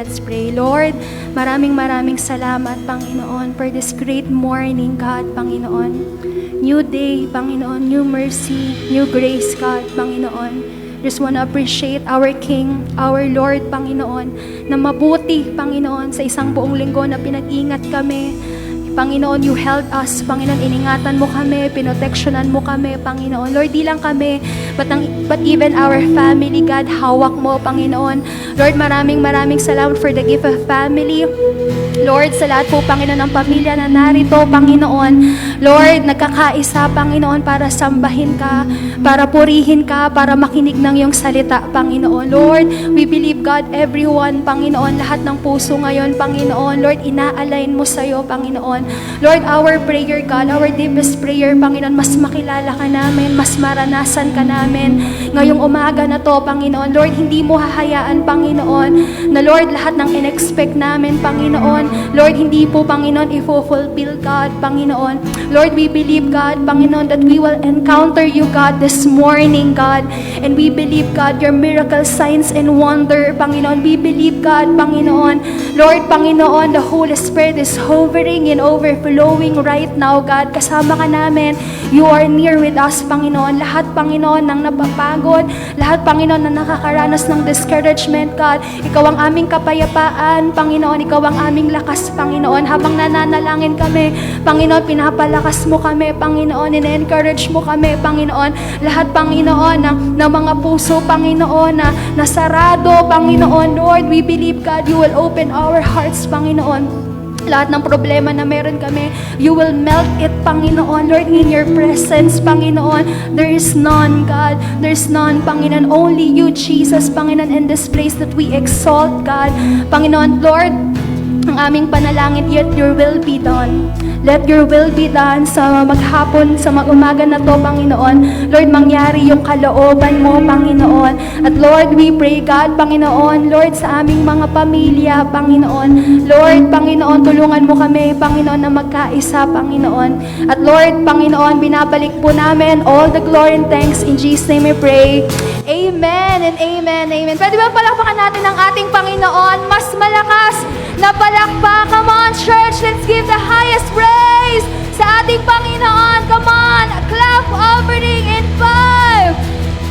Let's pray. Lord, maraming salamat, Panginoon, for this great morning, God, Panginoon. New day, Panginoon, new mercy, new grace, God, Panginoon. Just want to appreciate our King, our Lord, Panginoon, na mabuti, Panginoon, sa isang buong linggo na pinag-ingat kami. Panginoon, you held us. Panginoon, iningatan mo kami, pinoteksyonan mo kami, Panginoon. Lord, di lang kami, but even our family, God, hawak mo, Panginoon. Lord, maraming salamat for the gift of family. Lord, sa lahat po, Panginoon, ng pamilya na narito, Panginoon. Lord, nagkakaisa, Panginoon, para sambahin ka, para purihin ka, para makinig ng iyong salita, Panginoon. Lord, we believe, God, everyone, Panginoon, lahat ng puso ngayon, Panginoon. Lord, ina-align mo sa iyo, Panginoon. Lord, our prayer, God, our deepest prayer, Panginoon, mas makilala ka namin, mas maranasan ka namin. Ngayong umaga na to, Panginoon, Lord, hindi mo hahayaan, Panginoon, na Lord, lahat ng in-expect namin, Panginoon, Lord, hindi po, Panginoon, i-fulfill, God, Panginoon. Lord, we believe, God, Panginoon, that we will encounter you, God, this morning, God, and we believe, God, your miracle, signs, and wonder, Panginoon. We believe, God, Panginoon, Lord, Panginoon, the Holy Spirit is hovering and overflowing right now, God. Kasama ka namin. You are near with us, Panginoon. Lahat, Panginoon, ng napapagod, lahat, Panginoon, na nakakaranas ng discouragement, God. Ikaw ang aming kapayapaan, Panginoon. Ikaw ang aming lakas, Panginoon. Habang nananalangin kami, Panginoon, pinapalakas mo kami, Panginoon. In-encourage mo kami, Panginoon. Lahat, Panginoon, ng mga puso, Panginoon, na nasarado, Panginoon. Lord, we believe, God, you will open our hearts, Panginoon. Lahat ng problema na meron kami, you will melt it, Panginoon. Lord, in your presence, Panginoon, there is none, God. There's none, Panginoon. Only you, Jesus, Panginoon, in this place that we exalt, God. Panginoon, Lord, ang aming panalangin, yet your will be done. Let your will be done sa maghapon, sa mag-umaga na to, Panginoon. Lord, mangyari yung kalooban mo, Panginoon. At Lord, we pray, God, Panginoon, Lord, sa aming mga pamilya, Panginoon. Lord, Panginoon, tulungan mo kami, Panginoon, na magkaisa, Panginoon. At Lord, Panginoon, binabalik po namin all the glory and thanks. In Jesus' name we pray. Amen and amen, amen. Pwede ba palakpakan natin ang ating Panginoon? Mas malakas na palakpak. Come on, church, let's give the highest praise sa ating Panginoon. Come on, a clap offering in 5,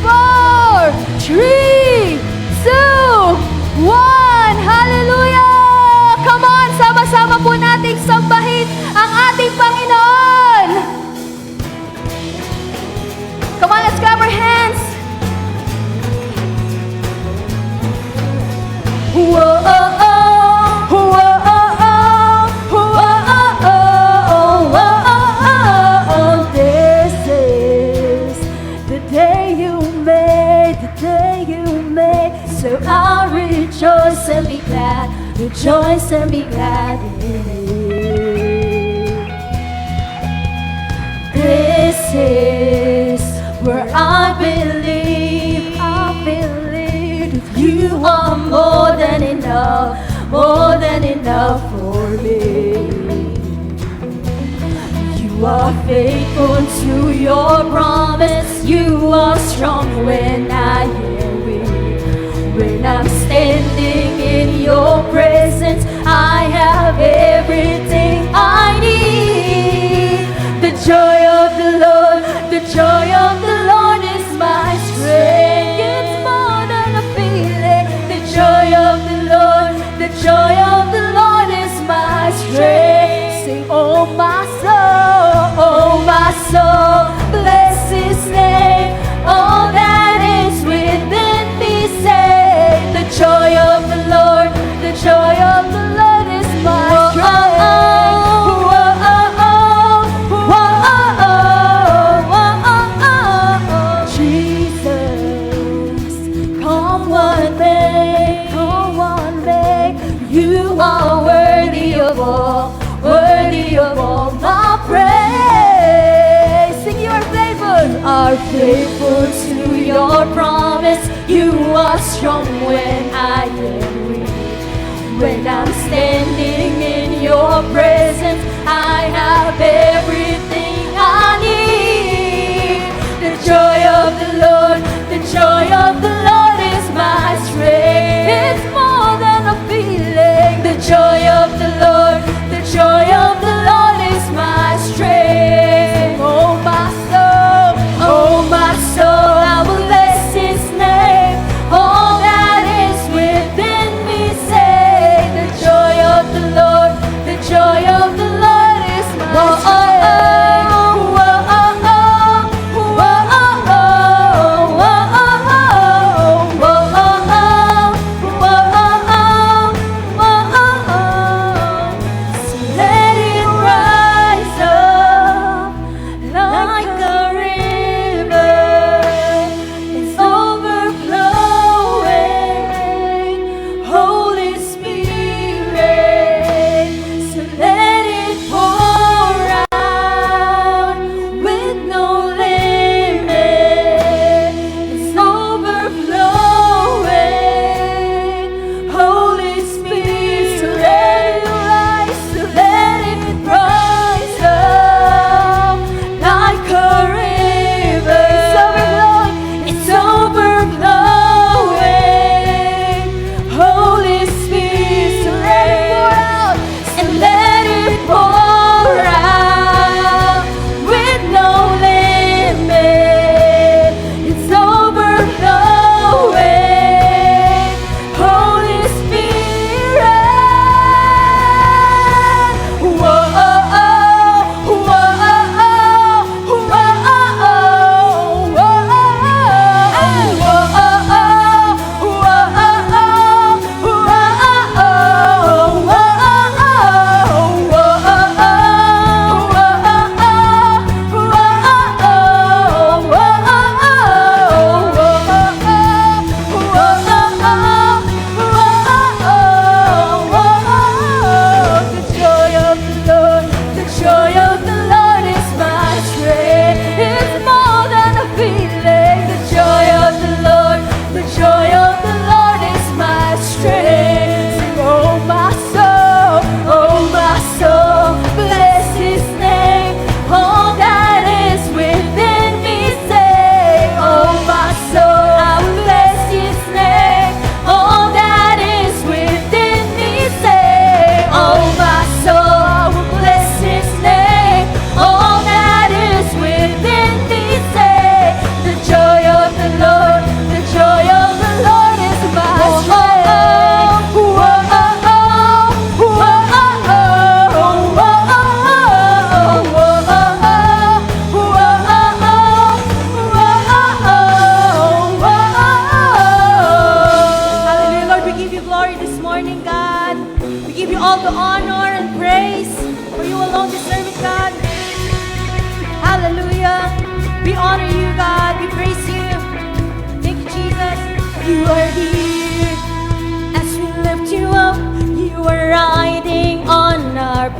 4, 3, 2, 1. Hallelujah! Come on, sama-sama po nating sambahin ang ating Panginoon. Come on, let's clap our hands. Whoa, oh, oh. So I'll rejoice and be glad, rejoice and be glad in it. This is where I believe that you are more than enough for me. You are faithful to your promise, you are strong when I am weak. When I'm standing in your presence, I have everything I need. The joy of the Lord is my strength. It's more than a feeling. The joy of the Lord is my strength. Sing, oh my soul, bless His name. All that is within me, say, the joy of the Lord is my strength. Jesus, come one day, you are worthy of all my praise. Sing, you are faithful to your promise. You are strong when I am weak. When I'm standing in your presence, I have everything I need. The joy of the Lord is my strength. It's more than a feeling. joy of the Lord, the joy of the Lord is my strength. Oh my soul, I will bless His name. All that is within me say, the joy of the Lord, the joy of the Lord is my strength.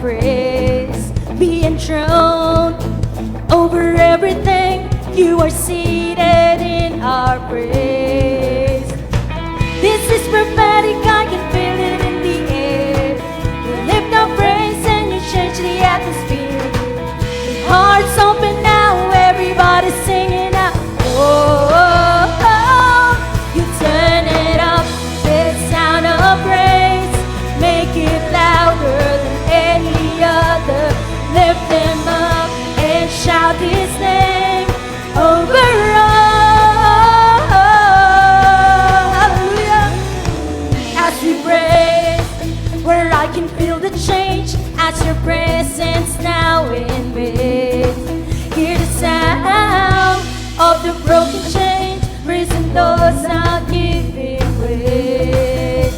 Praise be enthroned over everything. You are seated in our praise. This is prophetic, I can feel it in the air. You lift our praise and you change the atmosphere. The hearts open now, everybody's singing out. Oh, oh, oh. You turn it up, this sound of praise. Make it louder than any other. Lift them up and shout His name over all. Hallelujah. As we praise, where I can feel the change, as your presence now invades. Hear the sound of the broken chains, prison doors now giving way.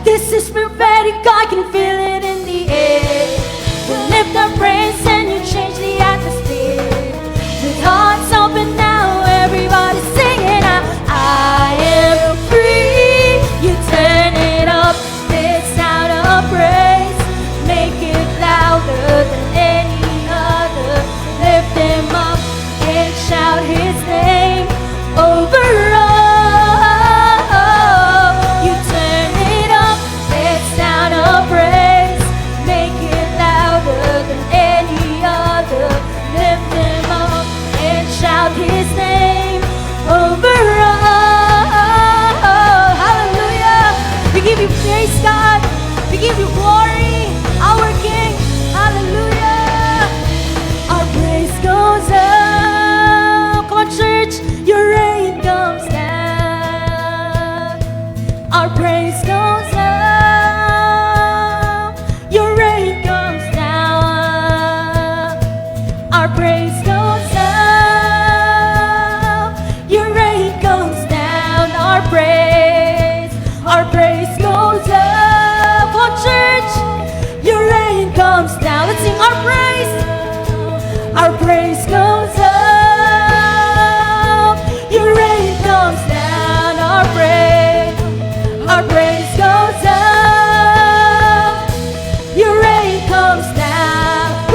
This is prophetic, I can feel it in the air. We lift our praise and you change the atmosphere. With hearts open now, everybody singing out. I am free. You turn it up, this sound of praise. Make it louder than any other. sing our praise. Our praise goes up. Your rain comes down. Our praise goes up. Your rain comes down.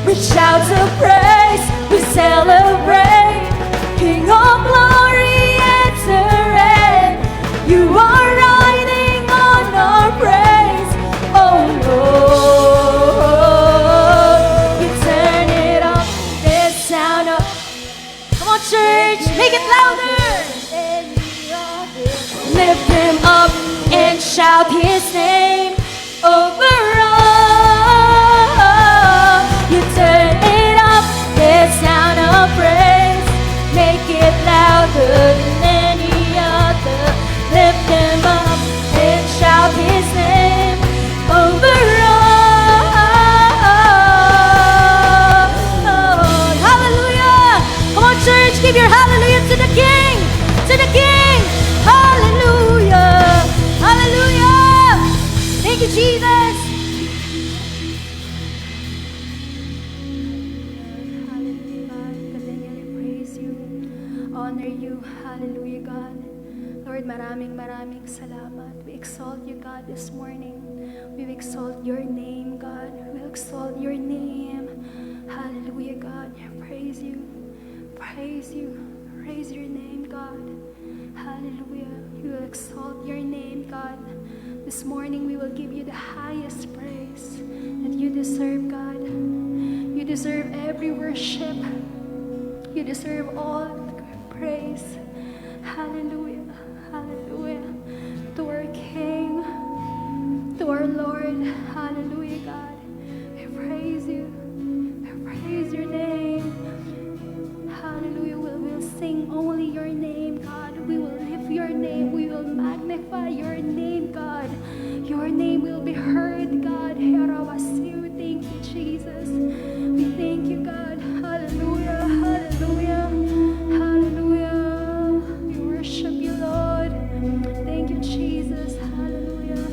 We shout of praise. We celebrate. King of glory, enter in. You are riding on our praise. Oh Lord, you turn it up. This sound up. Come on, church, make it louder. Lift him up and shout his name over all. You turn it up, this sound of praise. Make it louder than any other. Lift him up and shout his name over all. Hallelujah! Come on, church, give your hallelujah to the King! To the King! Hallelujah! Hallelujah! Thank you, Jesus! Hallelujah, God. Continually praise you, honor you. Hallelujah, God. Lord, maraming salamat. We exalt you, God, this morning. We exalt your name, God. We exalt your name. Hallelujah, God. Praise you. Praise you. Praise your name, God. Hallelujah. We will exalt your name, God. This morning we will give you the highest praise that you deserve, God. You deserve every worship. You deserve all praise. Hallelujah. Hallelujah. To our King, to our Lord. Hallelujah, God. We praise you. We praise your name. Hallelujah. We will sing only your name, God. We will lift your name. We will magnify your name, God. Your name will be heard, God. Thank you, Jesus. We thank you, God. Hallelujah. Hallelujah. Hallelujah. We worship you, Lord. Thank you, Jesus. Hallelujah.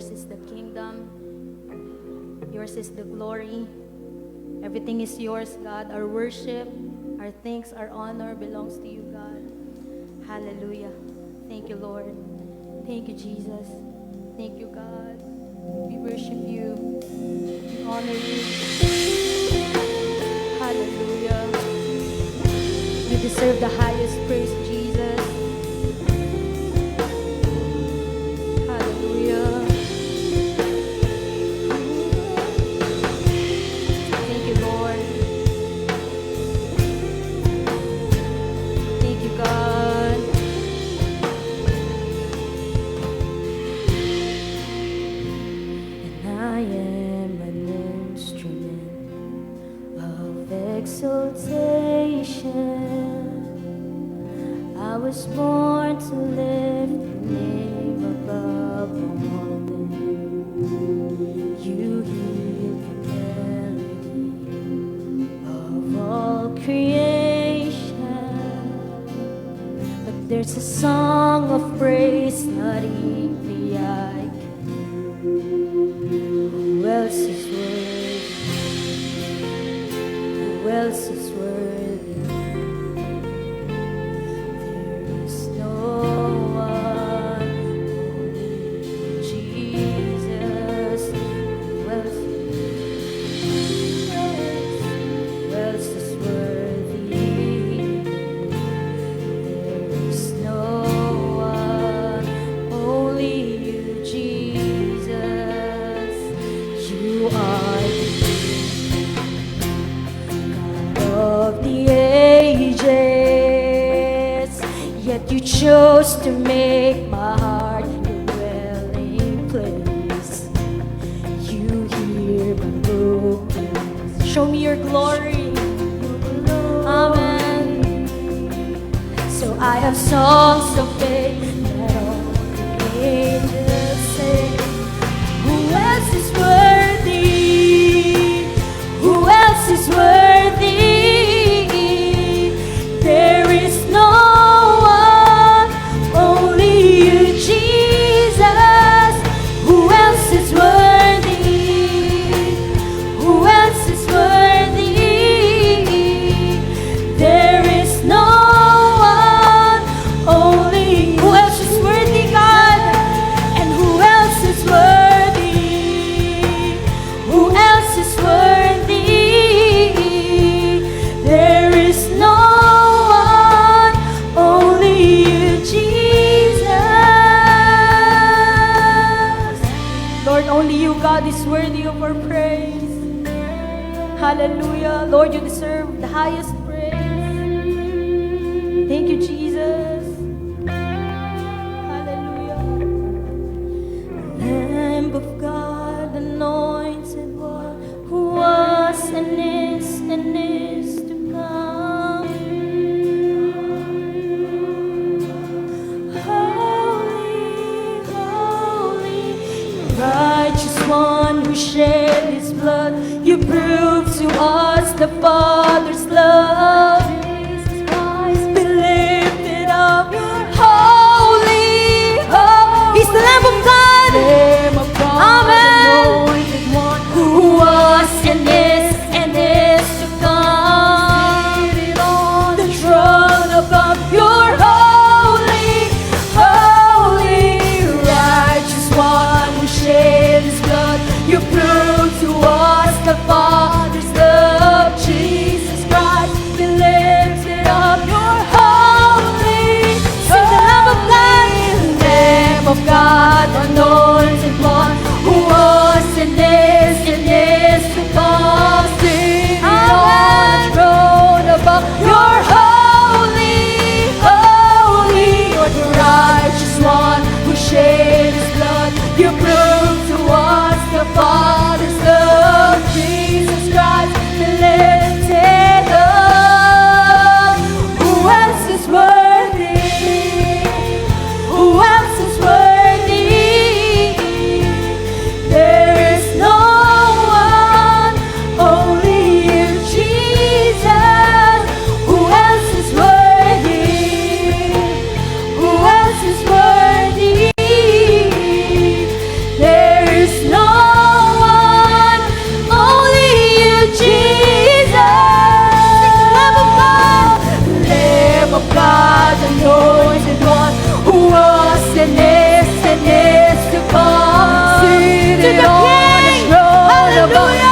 yours is the kingdom, yours is the glory. Everything is yours, God. Our worship, our thanks, our honor belongs to you, God. Hallelujah. Thank you, Lord. Thank you, Jesus. Thank you, God. We worship you. We honor you. Hallelujah. You deserve the highest praise, Jesus. Hallelujah. Thank you, Lord. Thank you, God. And I am an instrument of exaltation. I was born to lift the name above all names. You hear the melody of all creation. But there's a song of praise not easily I can. Who else is worthy? Who else is worthy? There is no one, only Jesus. Who else is worthy? There is no one, only you, Jesus. You are the God of the ages, yet you chose to make my heart your dwelling place. You hear my brokenness. Show me your glory. Amen. So I have songs of faith that all the angels sing. Who else is worthy? Who else is worthy? There is no one, only you, Jesus. Who else is worthy? Who else is worthy? There is no one, only who else is worthy, God? And who else is worthy? Who else is worthy? There is no one, only you, Jesus. Lord, only you, God, is worthy of our praise. Hallelujah. Lord, you deserve the highest praise. Thank you, Jesus. Hallelujah. Lamb of God, anointed one, who was and is to come. Holy, holy, righteous one who shed his blood. You prove to us the Father's love. Jesus Christ, be lifted up.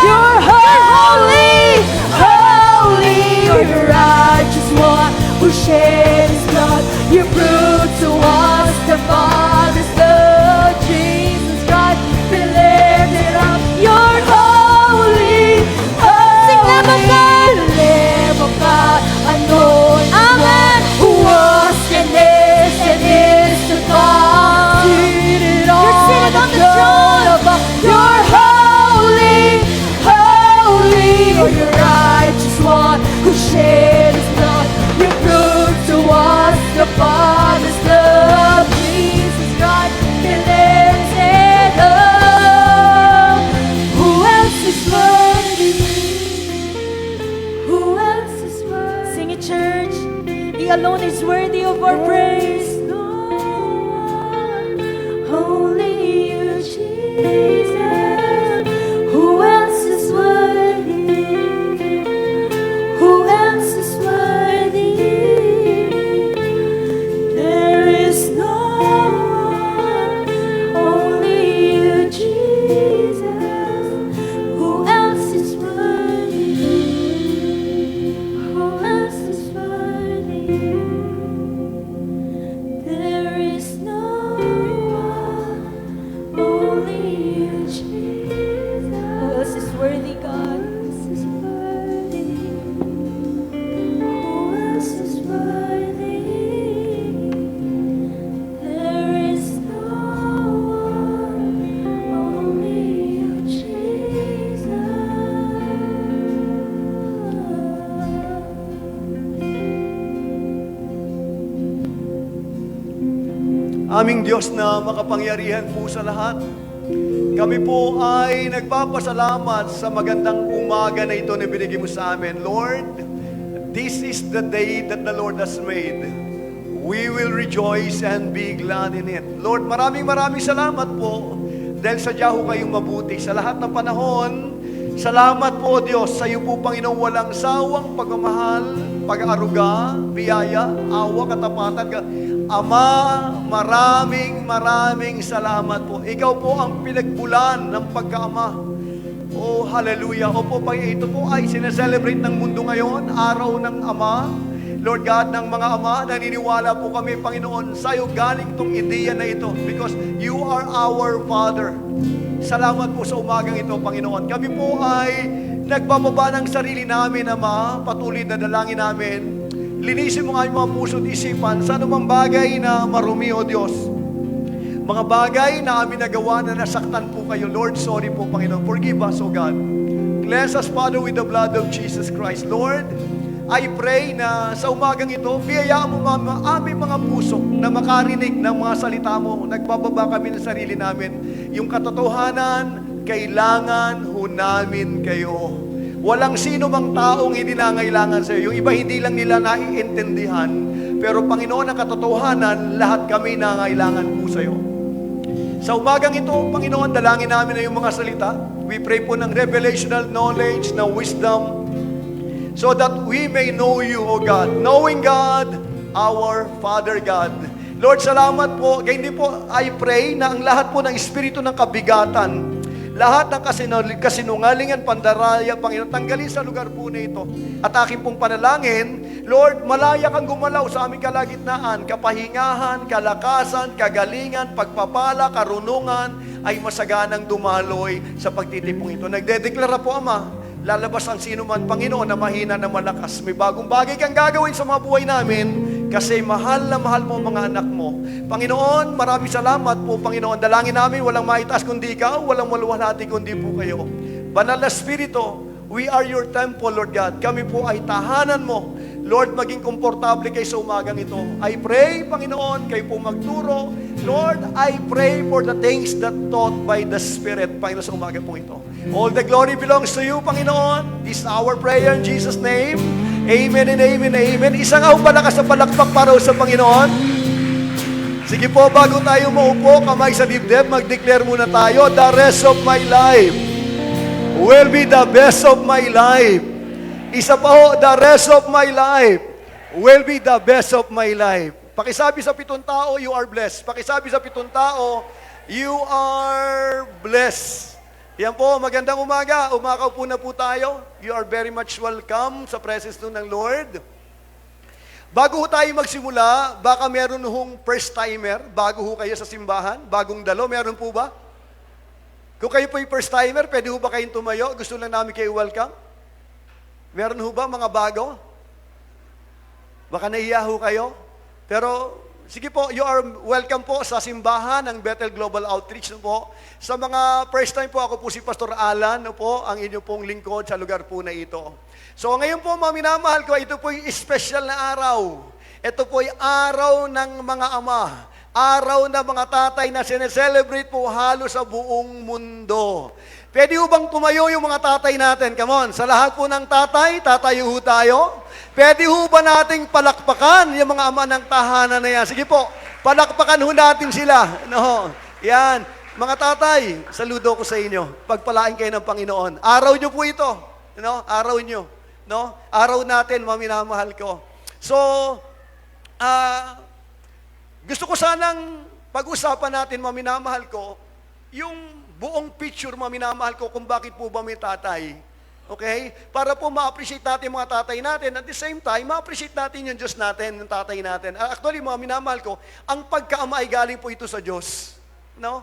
You're holy, holy. You're the righteous one who shed his blood. You proved to us the Father's love. Jesus Christ, be lifted up. You're holy, holy. Sing Lamb of God, Lamb of God, anointed one, who was and is to come. Seated on the throne above. You're holy, holy. You're the righteous one who shed his blood. You proved to us the Father's love. Jesus Christ, be lifted up. Who else is worthy? Who else is worthy? Sing it, church. He alone is worthy of our praise. Only you, Jesus. Who else is worthy? Who else is worthy? There is no one. Only you, Jesus. Who else is worthy? Who else is worthy? There is no one. Only you, Jesus. Who else is worthy, God? Who else is worthy? There is no one. Only you, Jesus. Aming Diyos na makapangyarihan po sa lahat, kami po ay nagpapasalamat sa magandang umaga na ito na binigay mo sa amin. Lord, this is the day that the Lord has made. We will rejoice and be glad in it. Lord, maraming salamat po dahil sadya ho kayong mabuti sa lahat ng panahon. Salamat po, Diyos, sa iyo po, Panginoon, walang sawang pagmamahal, pag-aaruga, biyaya, awa, katapatan. Ama, maraming salamat po. Ikaw po ang pinagbulan ng pagkaama. Oh, hallelujah. Opo, ito po ay sineselebrate ng mundo ngayon, araw ng Ama. Lord God, ng mga ama, naniniwala po kami, Panginoon, sa iyo galing tong ideya na ito because you are our Father. Salamat po sa umagang ito, Panginoon. Kami po ay nagbababa ng sarili namin, Ama, patuloy na dalangin namin. Linisin mo nga yung mga puso at isipan sa anumang bagay na marumi, O Diyos. Mga bagay na amin nagawa na nasaktan po kayo. Lord, sorry po, Panginoon. Forgive us, O God. Cleanse us, Father, with the blood of Jesus Christ. Lord, I pray na sa umagang ito, biyayaan mo aming mga puso na makarinig ng mga salita mo. Nagbababa kami ng sarili namin. Yung katotohanan, kailangan ho namin kayo. Walang sino mang taong hindi nangailangan sa iyo. Yung iba hindi lang nila naiintindihan. Pero Panginoon, ang katotohanan, lahat kami nangailangan po sa iyo. Sa umagang ito, Panginoon, dalangin namin na yung mga salita. We pray po ng revelational knowledge, ng wisdom, so that we may know you, O God. Knowing God, our Father God. Lord, salamat po. Ganyan din po, I pray na ang lahat po ng espiritu ng kabigatan, lahat ng kasinungalingan, pandaraya, Panginoon, tanggalin sa lugar po na ito. At aking pong panalangin, Lord, malaya kang gumalaw sa aming kalagitnaan, kapahingahan, kalakasan, kagalingan, pagpapala, karunungan, ay masaganang dumaloy sa pagtitipong ito. Nagdedeklara po, Ama, lalabas ang sino man, Panginoon, na mahina na malakas. May bagong bagay kang gagawin sa mga buhay namin kasi mahal na mahal mo mga anak mo. Panginoon, maraming salamat po, Panginoon. Dalangin namin, walang maitaas kundi ikaw, walang maluwalhati kundi po kayo. Banal na Espiritu, we are your temple, Lord God. Kami po ay tahanan mo. Lord, maging komportable kayo sa umagang ito. I pray, Panginoon, kayo po magturo. Lord, I pray for the things that taught by the Spirit, Panginoon, sa umaga po ito. All the glory belongs to you, Panginoon. This is our prayer in Jesus' name. Amen and amen, amen. Isang palakas na palakpak para sa Panginoon. Sige po, bago tayo maupo, kamay sa dibdib, mag-declare muna tayo, the rest of my life will be the best of my life. Isa pa ho, the rest of my life will be the best of my life. Pakisabi sa 7 tao, you are blessed. Pakisabi sa 7 tao, you are blessed. Yan po, magandang umaga. Umakaw po na po tayo. You are very much welcome sa presence ng Lord. Bago ho tayo magsimula, baka meron hong first timer, bago ho kayo sa simbahan, bagong dalo, meron po ba? Kung kayo po yung first timer, pwede ho ba kayong tumayo? Gusto lang namin kayo welcome? Meron ho ba mga bago? Baka nahiya ho kayo? Pero sige po, you are welcome po sa simbahan ng Bethel Global Outreach no po. Sa mga first time po, ako po si Pastor Alan no po, ang inyo pong lingkod sa lugar po na ito. So ngayon po, mga minamahal ko, ito po yung special na araw. Ito po yung araw ng mga ama. Araw ng mga tatay na sineselebrate po halos sa buong mundo. Pwede ho bang tumayo yung mga tatay natin? Come on, sa lahat po ng tatay, tatayo ho tayo. Pwede ho ba nating palakpakan yung mga ama ng tahanan na yan? Sige po, palakpakan ho natin sila. No, yan. Mga tatay, saludo ko sa inyo. Pagpalain kayo ng Panginoon. Araw nyo po ito. No? Araw nyo. No? Araw natin, mga minamahal ko. So, gusto ko sanang pag-usapan natin, mga minamahal ko, yung buong picture, mga minamahal ko, kung bakit po ba may tatay. Okay? Para po ma-appreciate natin mga tatay natin. At the same time, ma-appreciate natin yung Diyos natin, yung tatay natin. Actually, mga minamahal ko, ang pagkaama ay galing po ito sa Diyos. No?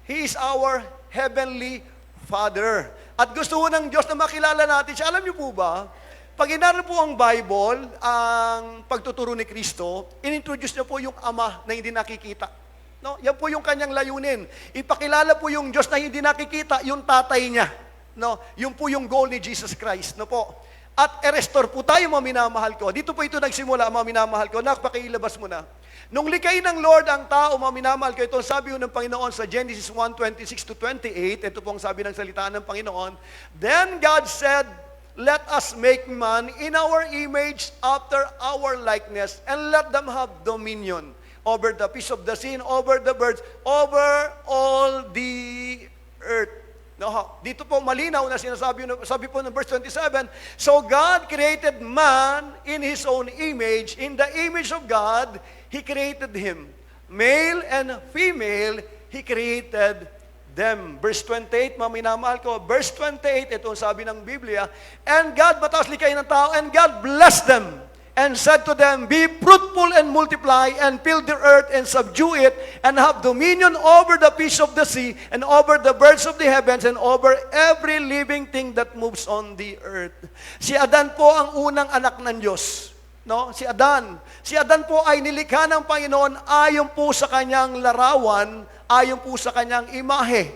He is our heavenly Father. At gusto ho ng Diyos na makilala natin siya. Alam niyo po ba, pag inaral po ang Bible, ang pagtuturo ni Kristo, inintroduce niya po yung Ama na hindi nakikita. No? Yan po yung kanyang layunin. Ipakilala po yung Diyos na hindi nakikita, yung tatay niya. No, yun po yung goal ni Jesus Christ, no po. At i-restore po tayo, mga minamahal ko. Dito po ito nagsimula, mga minamahal ko. Pakiilabas mo na. Nung likay ng Lord ang tao, mga minamahal ko, ito ang sabi ng Panginoon sa Genesis 1:26-28, ito po ang sabi ng salita ng Panginoon. Then God said, let us make man in our image after our likeness, and let them have dominion over the fish of the sea, over the birds, over all the earth. No, dito po malinaw na sabi po ng verse 27, so God created man in His own image, in the image of God, He created him. Male and female, He created them. Verse 28, mga minamahal ko, verse 28, ito ang sabi ng Biblia, and God, mataas likay ng tao, and God blessed them, and said to them, be fruitful and multiply, and fill the earth, and subdue it, and have dominion over the fish of the sea, and over the birds of the heavens, and over every living thing that moves on the earth. Si Adan po ang unang anak ng Diyos. No? Si Adan. Si Adan po ay nilikha ng Panginoon ayon po sa kanyang larawan, ayon po sa kanyang imahe.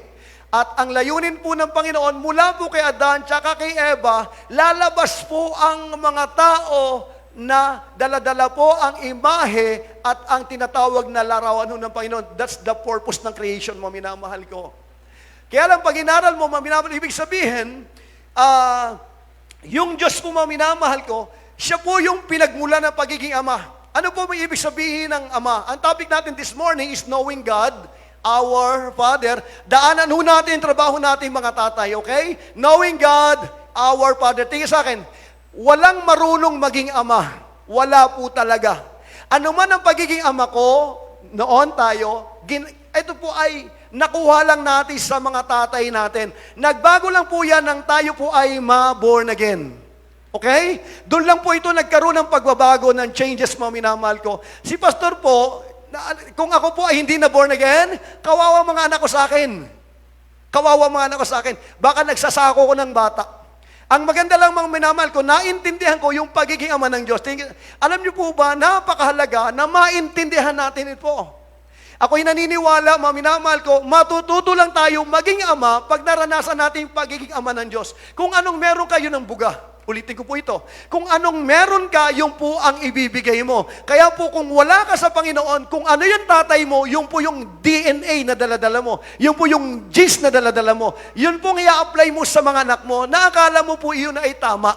At ang layunin po ng Panginoon, mula po kay Adan, tsaka kay Eva, lalabas po ang mga tao na dala-dala po ang imahe at ang tinatawag na larawan ng Panginoon. That's the purpose ng creation, mga minamahal ko. Kaya lang, pag inaral mo, mga minamahal, ibig sabihin, yung Diyos po, mga minamahal ko, siya po yung pinagmula ng pagiging Ama. Ano po may ibig sabihin ng Ama? Ang topic natin this morning is knowing God, our Father. Daanan ho natin, trabaho natin mga tatay, okay? Knowing God, our Father. Tingin sa akin, walang marunong maging ama. Wala po talaga. Ano man ang pagiging ama ko, noon tayo, ito po ay nakuha lang natin sa mga tatay natin. Nagbago lang po yan nang tayo po ay ma-born again. Okay? Doon lang po ito nagkaroon ng pagbabago, ng changes, mga minamahal ko. Si Pastor po, kung ako po ay hindi na born again, kawawa mga anak ko sa akin. Kawawa mga anak ko sa akin. Baka nagsasako ko ng bata. Ang maganda lang mga minamahal ko, naintindihan ko yung pagiging ama ng Diyos. Alam niyo po ba, napakahalaga na maintindihan natin ito. Ako'y naniniwala, mga minamahal ko, matututo lang tayo maging ama pag naranasan natin yung pagiging ama ng Diyos. Kung anong meron kayo ng buga, ulitin ko po ito, kung anong meron ka, yung po ang ibibigay mo. Kaya po kung wala ka sa Panginoon, kung ano yung tatay mo, yung po yung DNA na daladala mo, yung po yung genes na daladala mo, yun pong i-apply mo sa mga anak mo, na akala mo po iyon ay tama.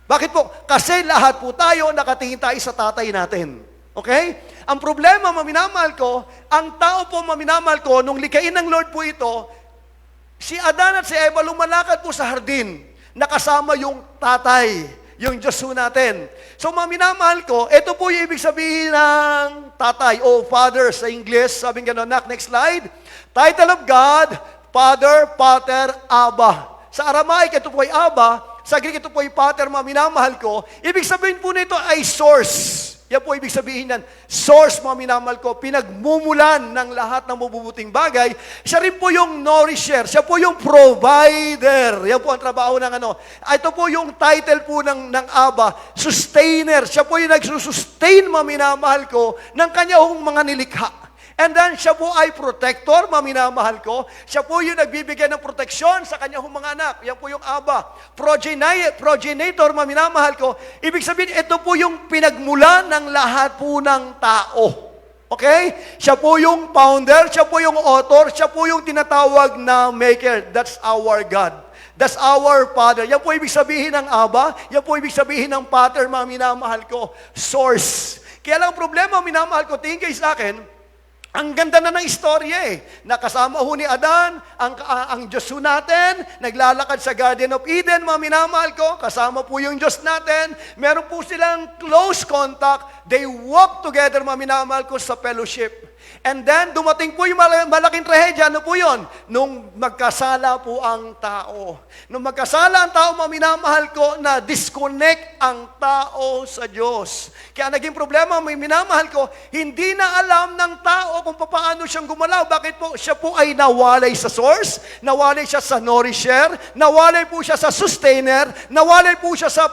Bakit po? Kasi lahat po tayo nakatingin tayo sa tatay natin. Okay? Ang problema, maminamahal ko, ang tao po, maminamahal ko, nung likain ng Lord po ito, si Adan at si Eva lumalakad po sa hardin, nakasama yung tatay, yung Diyos po natin. So, maminamahal ko, ito po yung ibig sabihin ng tatay o father sa English. Sabi nga next slide. Title of God, Father, Pater, Abba. Sa Aramaic, ito po ay Abba. Sa Greek, ito po ay Pater, mga minamahal ko. Ibig sabihin po nito ay source. Yan po ibig sabihin yan. Source, mga minamahal ko, pinagmumulan ng lahat ng mabubuting bagay. Siya rin po yung nourisher. Siya po yung provider. Yan po ang trabaho ng ano. Ito po yung title po ng Abba, sustainer. Siya po yung nagsusustain, mga minamahal ko, ng kanyang mga nilikha. And then, siya po ay protector, mga minamahal ko. Siya po yung nagbibigay ng proteksyon sa kanyang mga anak. Yan po yung Aba. Progenitor, mga minamahal ko. Ibig sabihin, ito po yung pinagmulan ng lahat po ng tao. Okay? Siya po yung founder, siya po yung author, siya po yung tinatawag na maker. That's our God. That's our Father. Yan po ibig sabihin ng Aba. Yan po ibig sabihin ng Pater, mga minamahal ko. Source. Kaya lang problema, minamahal ko, tingin kayo sa akin, ang ganda na ng istorya eh. Nakasama ho ni Adan, ang Diyos ho natin, naglalakad sa Garden of Eden, mga minamahal ko, kasama po yung Diyos natin, meron po silang close contact, they walk together, mga minamahal ko, sa fellowship. And then, dumating po yung malaking trahedya. Ano po yun? Nung magkasala po ang tao. Nung magkasala ang tao, mga minamahal ko, na disconnect ang tao sa Diyos. Kaya naging problema, may minamahal ko, hindi na alam ng tao kung paano siyang gumalaw. Bakit po? Siya po ay nawalay sa source, nawalay siya sa nourisher, nawalay po siya sa sustainer, nawalay po siya sa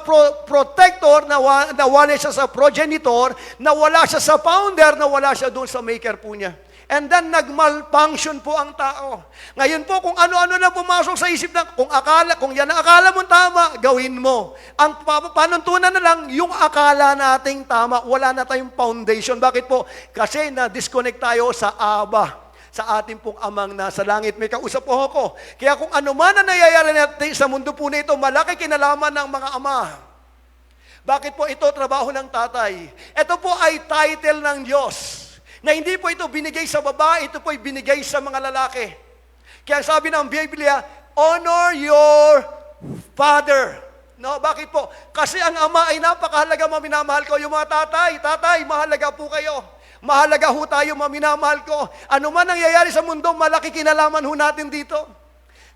protector, nawalay siya sa progenitor, nawala siya sa founder, nawala siya doon sa maker po niya. And then, nag-malfunction po ang tao. Ngayon po, kung ano-ano na pumasok sa isip na, kung yan ang akala mong tama, gawin mo. Ang panuntunan na lang, yung akala nating tama, wala na tayong foundation. Bakit po? Kasi na-disconnect tayo sa Aba, sa ating pong amang nasa langit. May kausap po ako. Kaya kung ano man ang nangyayari natin sa mundo po nito, malaki kinalaman ng mga ama. Bakit po ito trabaho ng tatay? Ito po ay title ng Diyos. Na hindi po ito binigay sa babae, ito po ay binigay sa mga lalaki. Kaya sabi ng Biblia, honor your father. No, bakit po? Kasi ang ama ay napakahalaga, minamahal ko. Yung mga tatay, mahalaga po kayo. Mahalaga ho tayo, minamahal ko. Ano man nangyayari sa mundo, malaki kinalaman ho natin dito.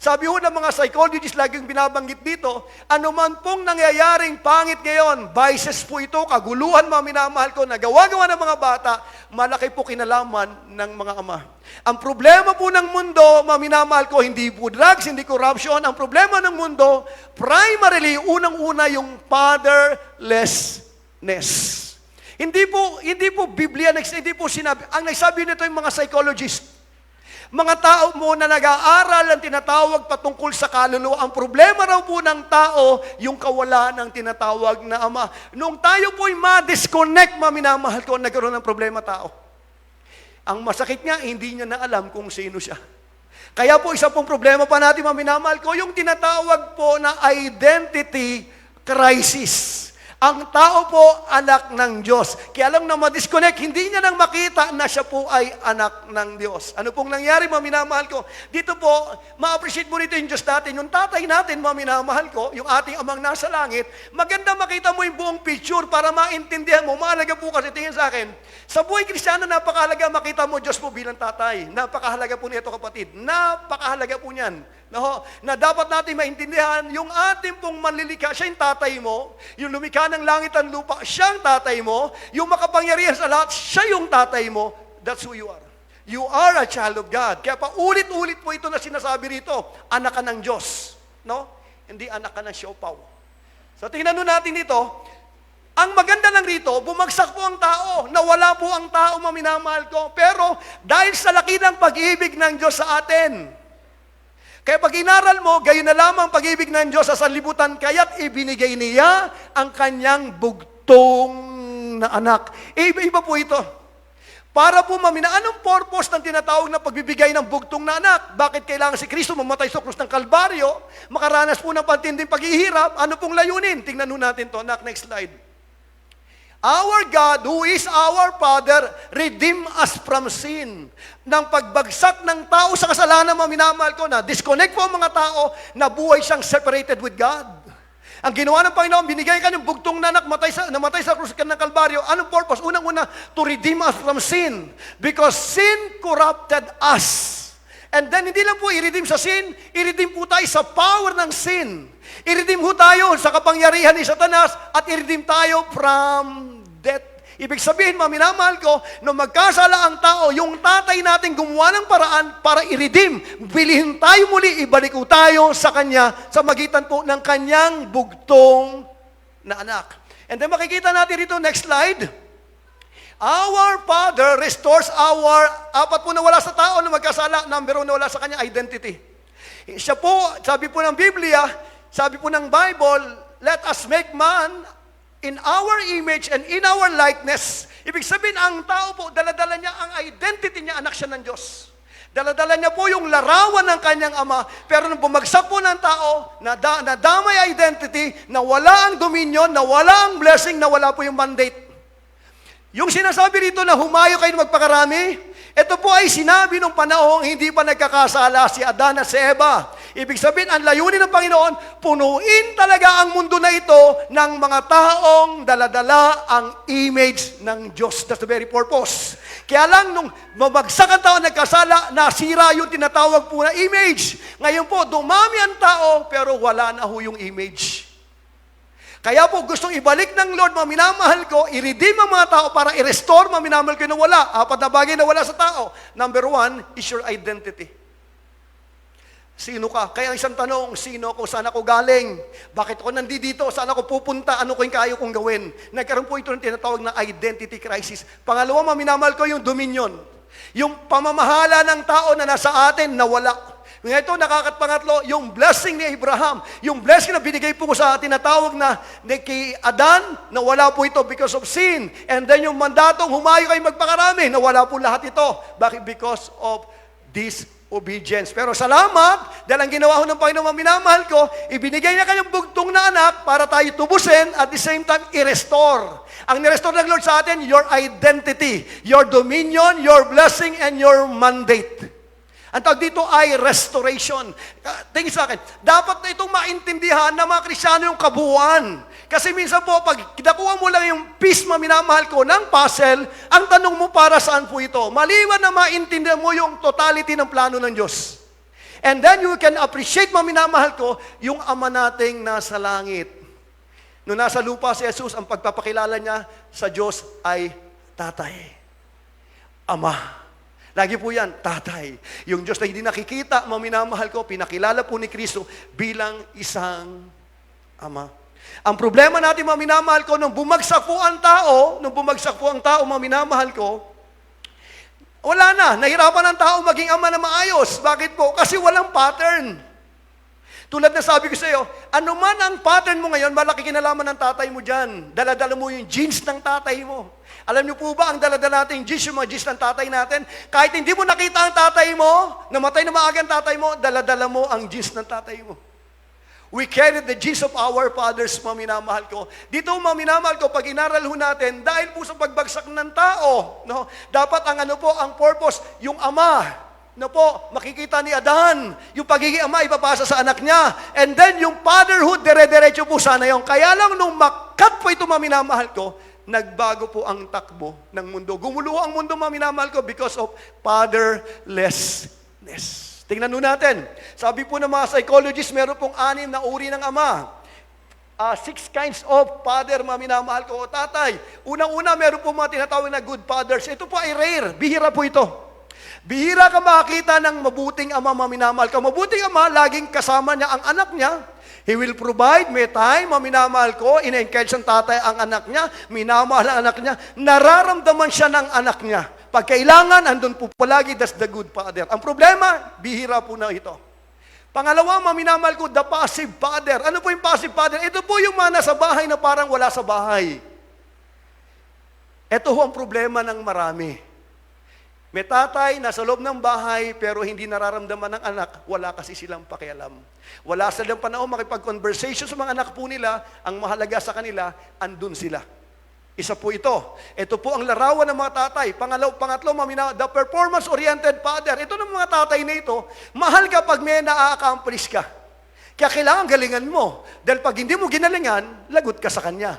Sabi ho ng mga psychologists, laging binabanggit dito, ano man pong nangyayaring pangit ngayon, vices po ito, kaguluhan, minamahal ko, nagawa-gawa ng mga bata, malaki po kinalaman ng mga ama. Ang problema po ng mundo, minamahal ko, hindi po drugs, hindi corruption. Ang problema ng mundo, primarily, unang-una yung fatherlessness. Hindi po Biblia, hindi po sinabi. Ang nagsabi nito yung mga psychologists. Mga tao mo na nag-aaral ang tinatawag patungkol sa kaluluwa. Ang problema raw po ng tao, yung kawalan ng tinatawag na ama. Nung tayo po'y ma-disconnect, minamahal ko, nagkaroon ng problema tao. Ang masakit niya, hindi niya na alam kung sino siya. Kaya po, isa pong problema pa natin, minamahal ko, yung tinatawag po na identity crisis. Ang tao po, anak ng Diyos. Kaya alam na ma-disconnect, hindi niya nang makita na siya po ay anak ng Diyos. Ano pong nangyari, minamahal ko? Dito po, ma-appreciate mo rito yung Diyos natin. Yung tatay natin, minamahal ko, yung ating amang nasa langit, maganda makita mo yung buong picture para maintindihan mo. Mahalaga po kasi tingin sa akin. Sa buhay Kristiyano, napakahalaga makita mo Diyos po bilang tatay. Napakahalaga po nito, kapatid. Napakahalaga po niyan. No, na dapat natin maintindihan, yung ating pong manlilikha, siya yung tatay mo, yung lumikha ng langit at lupa, siya yung tatay mo, yung makapangyarihan sa lahat, siya yung tatay mo, that's who you are. You are a child of God. Kaya pa ulit-ulit po ito na sinasabi rito, anak ka ng Diyos. No? Hindi anak ka ng siopaw. So tingnan nun natin dito, ang maganda lang rito, bumagsak po ang tao, nawala po ang tao, minamahal ko, pero dahil sa laki ng pag-ibig ng Diyos sa atin, kaya pag inaral mo, gayon na lamang pag-ibig ng Diyos sa sanlibutan, kaya't ibinigay niya ang kanyang bugtong na anak. Iba po ito. Para po anong purpose ng tinatawag na pagbibigay ng bugtong na anak? Bakit kailangan si Kristo mamatay sa krus ng Kalbaryo, makaranas po ng pantinding paghihirap? Ano pong layunin? Tingnan natin to. Next slide. Our God, who is our Father, redeem us from sin. Nang pagbagsak ng tao sa kasalanan, minamahal ko na, disconnect po ang mga tao, na buhay siyang separated with God. Ang ginawa ng Panginoon, binigay ka ng bugtong na anak, namatay sa krus ng Kalbaryo. Anong purpose? Unang-una, to redeem us from sin. Because sin corrupted us. And then, hindi lang po i-redeem sa sin, i-redeem po tayo sa power ng sin. I-redeem po tayo sa kapangyarihan ni Satanas at i-redeem tayo from death. Ibig sabihin, minamahal ko, nung magkasala ang tao, yung tatay natin gumawa ng paraan para i-redeem. Bilhin tayo muli, ibalik ko tayo sa kanya sa magitan po ng kanyang bugtong na anak. And then makikita natin dito, next slide. Our Father restores apat po na wala sa tao na magkasala, number 1 na wala sa kanya, identity. Siya po, sabi po ng Biblia, sabi po ng Bible, let us make man in our image and in our likeness. Ibig sabihin, ang tao po, daladala niya ang identity niya, anak siya ng Diyos. Daladala niya po yung larawan ng kanyang ama, pero nung bumagsak po ng tao, nadamay identity, nawala ang dominion, nawala ang blessing, nawala po yung mandate. Yung sinasabi rito na humayo kayo magpakarami, ito po ay sinabi nung panahong hindi pa nagkakasala si Adan at si Eva. Ibig sabihin, ang layunin ng Panginoon, punuin talaga ang mundo na ito ng mga taong daladala ang image ng Diyos. That's the very purpose. Kaya lang, nung mabagsak ang tao nagkasala, nasira yung tinatawag po na image. Ngayon po, dumami ang tao, pero wala na ho yung image. Kaya po, gustong ibalik ng Lord, minamahal ko, i-redeem ang mga tao para i-restore, minamahal ko yung nawala. 4 na bagay na wala sa tao. Number 1 is your identity. Sino ka? Kaya isang tanong, sino ako? Saan ako galing? Bakit ako nandito? Saan ako pupunta? Ano ko yung kaya kong gawin? Nagkaroon po ito ng tinatawag na identity crisis. Pangalawa, minamahal ko yung dominion. Yung pamamahala ng tao na nasa atin, nawala. Ngayon ito, pangatlo, yung blessing ni Abraham. Yung blessing na binigay po ko sa tinatawag na kay Adan, nawala po ito because of sin. And then yung mandatong humayo kayo magpakarami, nawala po lahat ito. Bakit? Because of disobedience. Pero salamat, dahil ang ginawa ko ng Panginoon, minamahal ko, ibinigay niya kanyang bugtong na anak para tayo tubusin, at the same time, i-restore. Ang ni-restore ng Lord sa atin, your identity, your dominion, your blessing, and your mandate. Ang tawag dito ay restoration. Tingin sa akin, dapat na itong maintindihan ng mga Kristiyano yung kabuuan. Kasi minsan po, pag kinakuha mo lang yung piece, minamahal ko, ng puzzle, ang tanong mo para saan po ito? Maliwan na maintindihan mo yung totality ng plano ng Diyos. And then you can appreciate, minamahal ko, yung Ama nating nasa langit. Nung nasa lupa si Jesus, ang pagpapakilala niya sa Diyos ay Tatay. Ama. Lagi po yan, Tatay. Yung Diyos na hindi nakikita, minamahal ko, pinakilala po ni Kristo bilang isang Ama. Ang problema natin, minamahal ko, nung bumagsak po ang tao, minamahal ko, wala na, nahirapan ang tao maging ama na maayos. Bakit po? Kasi walang pattern. Tulad na sabi ko sa iyo, ano man ang pattern mo ngayon, malaki kinalaman ng tatay mo dyan. Daladala mo yung genes ng tatay mo. Alam niyo po ba, ang daladala natin genes, yung mga genes ng tatay natin, kahit hindi mo nakita ang tatay mo, namatay na maaga ang tatay mo, daladala mo ang genes ng tatay mo. We carry the genes of our fathers, minamahal ko. Dito, minamahal ko, pag inaral ho natin, dahil po sa pagbagsak ng tao, no, dapat ang purpose, yung ama, makikita ni Adan, yung pagiging ama ipapasa sa anak niya. And then, yung fatherhood, dire-diretso po sana yun. Kaya lang, nung makat po ito, minamahal ko, nagbago po ang takbo ng mundo. Gumulo ang mundo, minamahal ko, because of fatherlessness. Tingnan nun natin. Sabi po ng mga psychologists, meron pong 6 na uri ng ama. 6 kinds of father, minamahal ko, o tatay. Unang-una, meron po mga tinatawag na good fathers. Ito po ay rare. Bihira po ito. Bihira ka makakita ng mabuting ama, minamahal ka. Mabuting ama, laging kasama niya ang anak niya. He will provide, may time, minamahal ko, ina-encourage ng tatay ang anak niya, minamahal ang anak niya, nararamdaman siya ng anak niya. Pag kailangan, andun po palagi, that's the good father. Ang problema, bihira po na ito. Pangalawa, minamahal ko, the passive father. Ano po yung passive father? Ito po yung mga nasa bahay na parang wala sa bahay. Ito ho ang problema ng marami. May tatay, nasa loob ng bahay, pero hindi nararamdaman ng anak, wala kasi silang pakialam. Wala silang panahon makipag-conversation sa mga anak po nila, ang mahalaga sa kanila, andun sila. Isa po ito. Ito po ang larawan ng mga tatay. Pangatlo, the performance-oriented father. Ito ng mga tatay na ito, mahal ka pag may na-accomplish ka. Kaya kailangan galingan mo. Dahil pag hindi mo ginalingan, lagot ka sa kanya.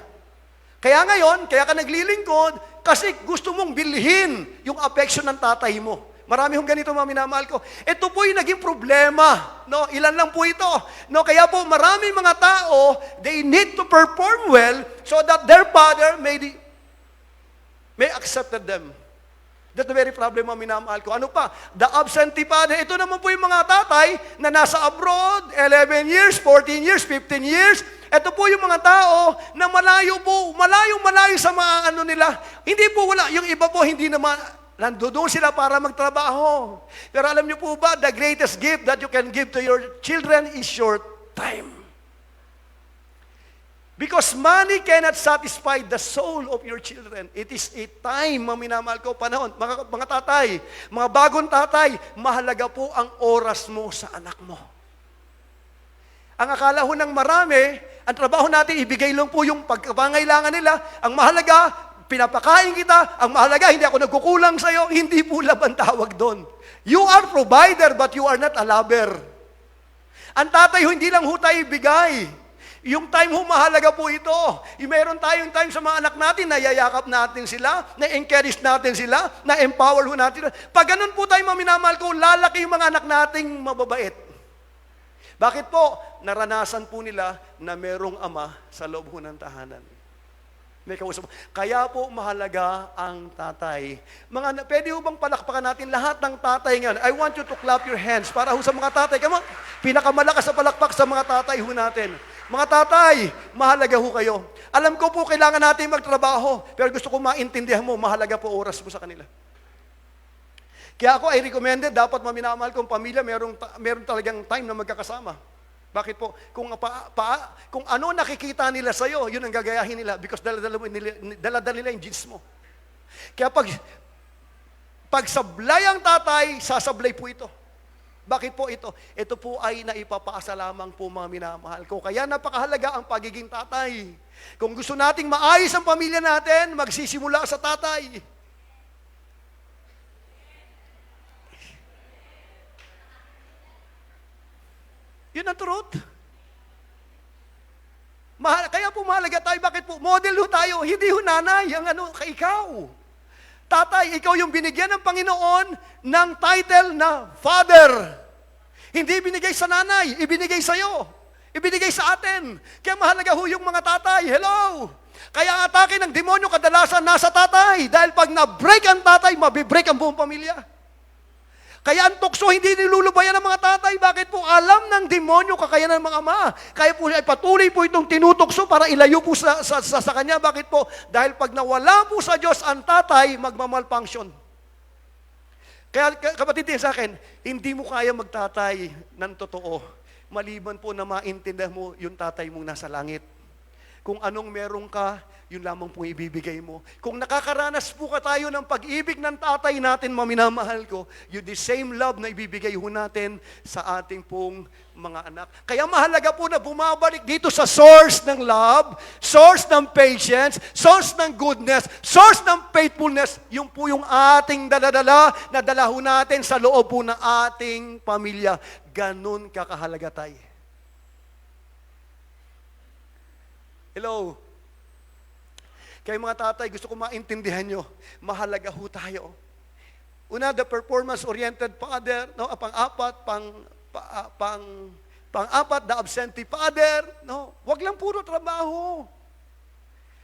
Kaya ngayon, kaya ka naglilingkod, kasi gusto mong bilhin yung affection ng tatay mo. Marami hong ganito mga minamahal ko. Ito po yung naging problema. No? Ilan lang po ito. No? Kaya po marami mga tao, they need to perform well so that their father may accepted them. That's the very problem mga minamahal ko. Ano pa? The absentee father. Ito naman po yung mga tatay na nasa abroad, 11 years, 14 years, 15 years. Ito po yung mga tao na malayo sa mga ano nila. Hindi po wala. Yung iba po hindi naman, nandoon sila para magtrabaho. Pero alam niyo po ba, the greatest gift that you can give to your children is your time. Because money cannot satisfy the soul of your children. It is a time, mga minamahal ko, panahon. Mga tatay, mga bagong tatay, mahalaga po ang oras mo sa anak mo. Ang akala ho ng marami, ang trabaho natin, ibigay lang po yung pagkapangailangan nila. Ang mahalaga, pinapakain kita. Ang mahalaga, hindi ako nagkukulang sa'yo. Hindi po laban tawag doon. You are provider, but you are not a lover. Ang tatay ho, hindi lang ho tayo ibigay. Yung time ho, mahalaga po ito. Meron tayong time sa mga anak natin, nayayakap natin sila, na-encourage natin sila, na-empower ho natin. Pag ganun po tayo maminamahal ko, lalaki yung mga anak nating mababait. Bakit po? Naranasan po nila na merong ama sa loob ho ng tahanan. May kausap. Kaya po mahalaga ang tatay. Pwede ho bang palakpakan natin lahat ng tatay ngayon? I want you to clap your hands para ho sa mga tatay. Come on. Pinakamalakas sa palakpak sa mga tatay ho natin. Mga tatay, mahalaga ho kayo. Alam ko po kailangan natin magtrabaho, pero gusto ko maintindihan mo, mahalaga po oras mo sa kanila. Kaya ako ay recommended, dapat maminamahal kong pamilya, meron talagang time na magkakasama. Bakit po? Kung ano nakikita nila sa'yo, yun ang gagayahin nila because dala-dala nila yung jeans mo. Kaya pag sablay ang tatay, sasablay po ito. Bakit po ito? Ito po ay naipapaasa lamang po mga minamahal ko. Kaya napakahalaga ang pagiging tatay. Kung gusto nating maayos ang pamilya natin, magsisimula sa tatay. Yun ang truth. Kaya po mahalaga tayo. Bakit po? Model ho tayo. Hindi ho nanay. Ikaw. Tatay, ikaw yung binigyan ng Panginoon ng title na Father. Hindi binigay sa nanay. Ibinigay sa'yo. Ibinigay sa atin. Kaya mahalaga ho yung mga tatay. Hello. Kaya ang atake ng demonyo kadalasan nasa tatay. Dahil pag na-break ang tatay, mabibreak ang buong pamilya. Kaya ang tukso hindi nilulubayan ng mga tatay. Bakit po? Alam ng demonyo kakayanan ng mga ama. Kaya po ay patuloy po itong tinutukso para ilayo po sa kanya. Bakit po? Dahil pag nawala po sa Diyos ang tatay, magmamalfunction. Kaya kapatid din sa akin, hindi mo kaya magtatay ng totoo. Maliban po na maintindihan mo yung tatay mong nasa langit. Kung anong meron ka, yun lamang po ibibigay mo. Kung nakakaranas po ka tayo ng pag-ibig ng tatay natin, maminamahal ko, yun the same love na ibibigay ho natin sa ating pong mga anak. Kaya mahalaga po na bumabalik dito sa source ng love, source ng patience, source ng goodness, source ng faithfulness. Yung po yung ating daladala na dala ho natin sa loob po ng ating pamilya. Ganun kakahalaga tayo. Hello. Kaya mga tatay, gusto ko maintindihan nyo, mahalaga ho tayo. Una, the performance-oriented father, no? Pang-apat, the absentee father, no? Wag lang puro trabaho.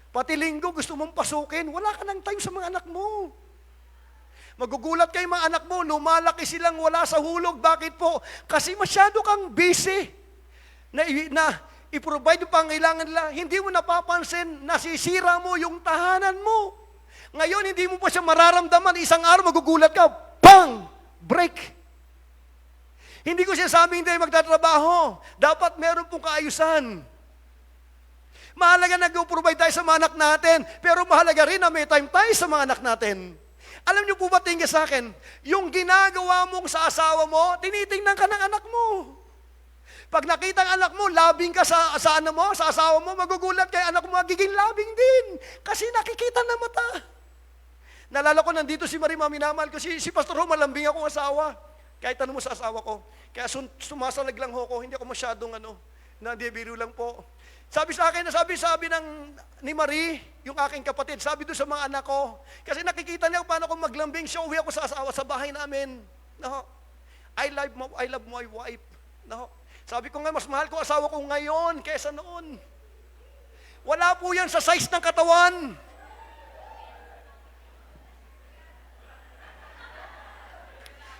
Pati linggo, gusto mong pasukin, wala ka ng time sa mga anak mo. Magugulat kayo mga anak mo, lumalaki silang wala sa hulog. Bakit po? Kasi masyado kang busy na i-provide yung pangailangan nila, hindi mo napapansin, nasisira mo yung tahanan mo. Ngayon, hindi mo pa siya mararamdaman, isang araw magugulat ka, bang! Break! Hindi ko sinasabing hindi magtatrabaho. Dapat meron pong kaayusan. Mahalaga nag-provide tayo sa mga anak natin, pero mahalaga rin na may time tayo sa mga anak natin. Alam niyo po ba, tingin sa akin, yung ginagawa mong sa asawa mo, tinitingnan ka ng anak mo. Pag nakita ang anak mo, labing ka sa asawa mo, magugulat kay anak mo, magiging labing din. Kasi nakikita na mata. Nalala ko, nandito si Marie, minamahal ko, si Pastor Ho, malambing akong asawa. Kahit ano mo sa asawa ko. Kaya sumasalag lang ho ko, hindi ako masyadong nandibiro lang po. Sabi sa akin, sabi ni Marie, yung aking kapatid, sabi doon sa mga anak ko, kasi nakikita niya paano ako maglambing, siya uwi ako sa asawa sa bahay namin. No? I love my wife. No? Sabi ko nga, mas mahal ko asawa ko ngayon kaysa noon. Wala po yan sa size ng katawan.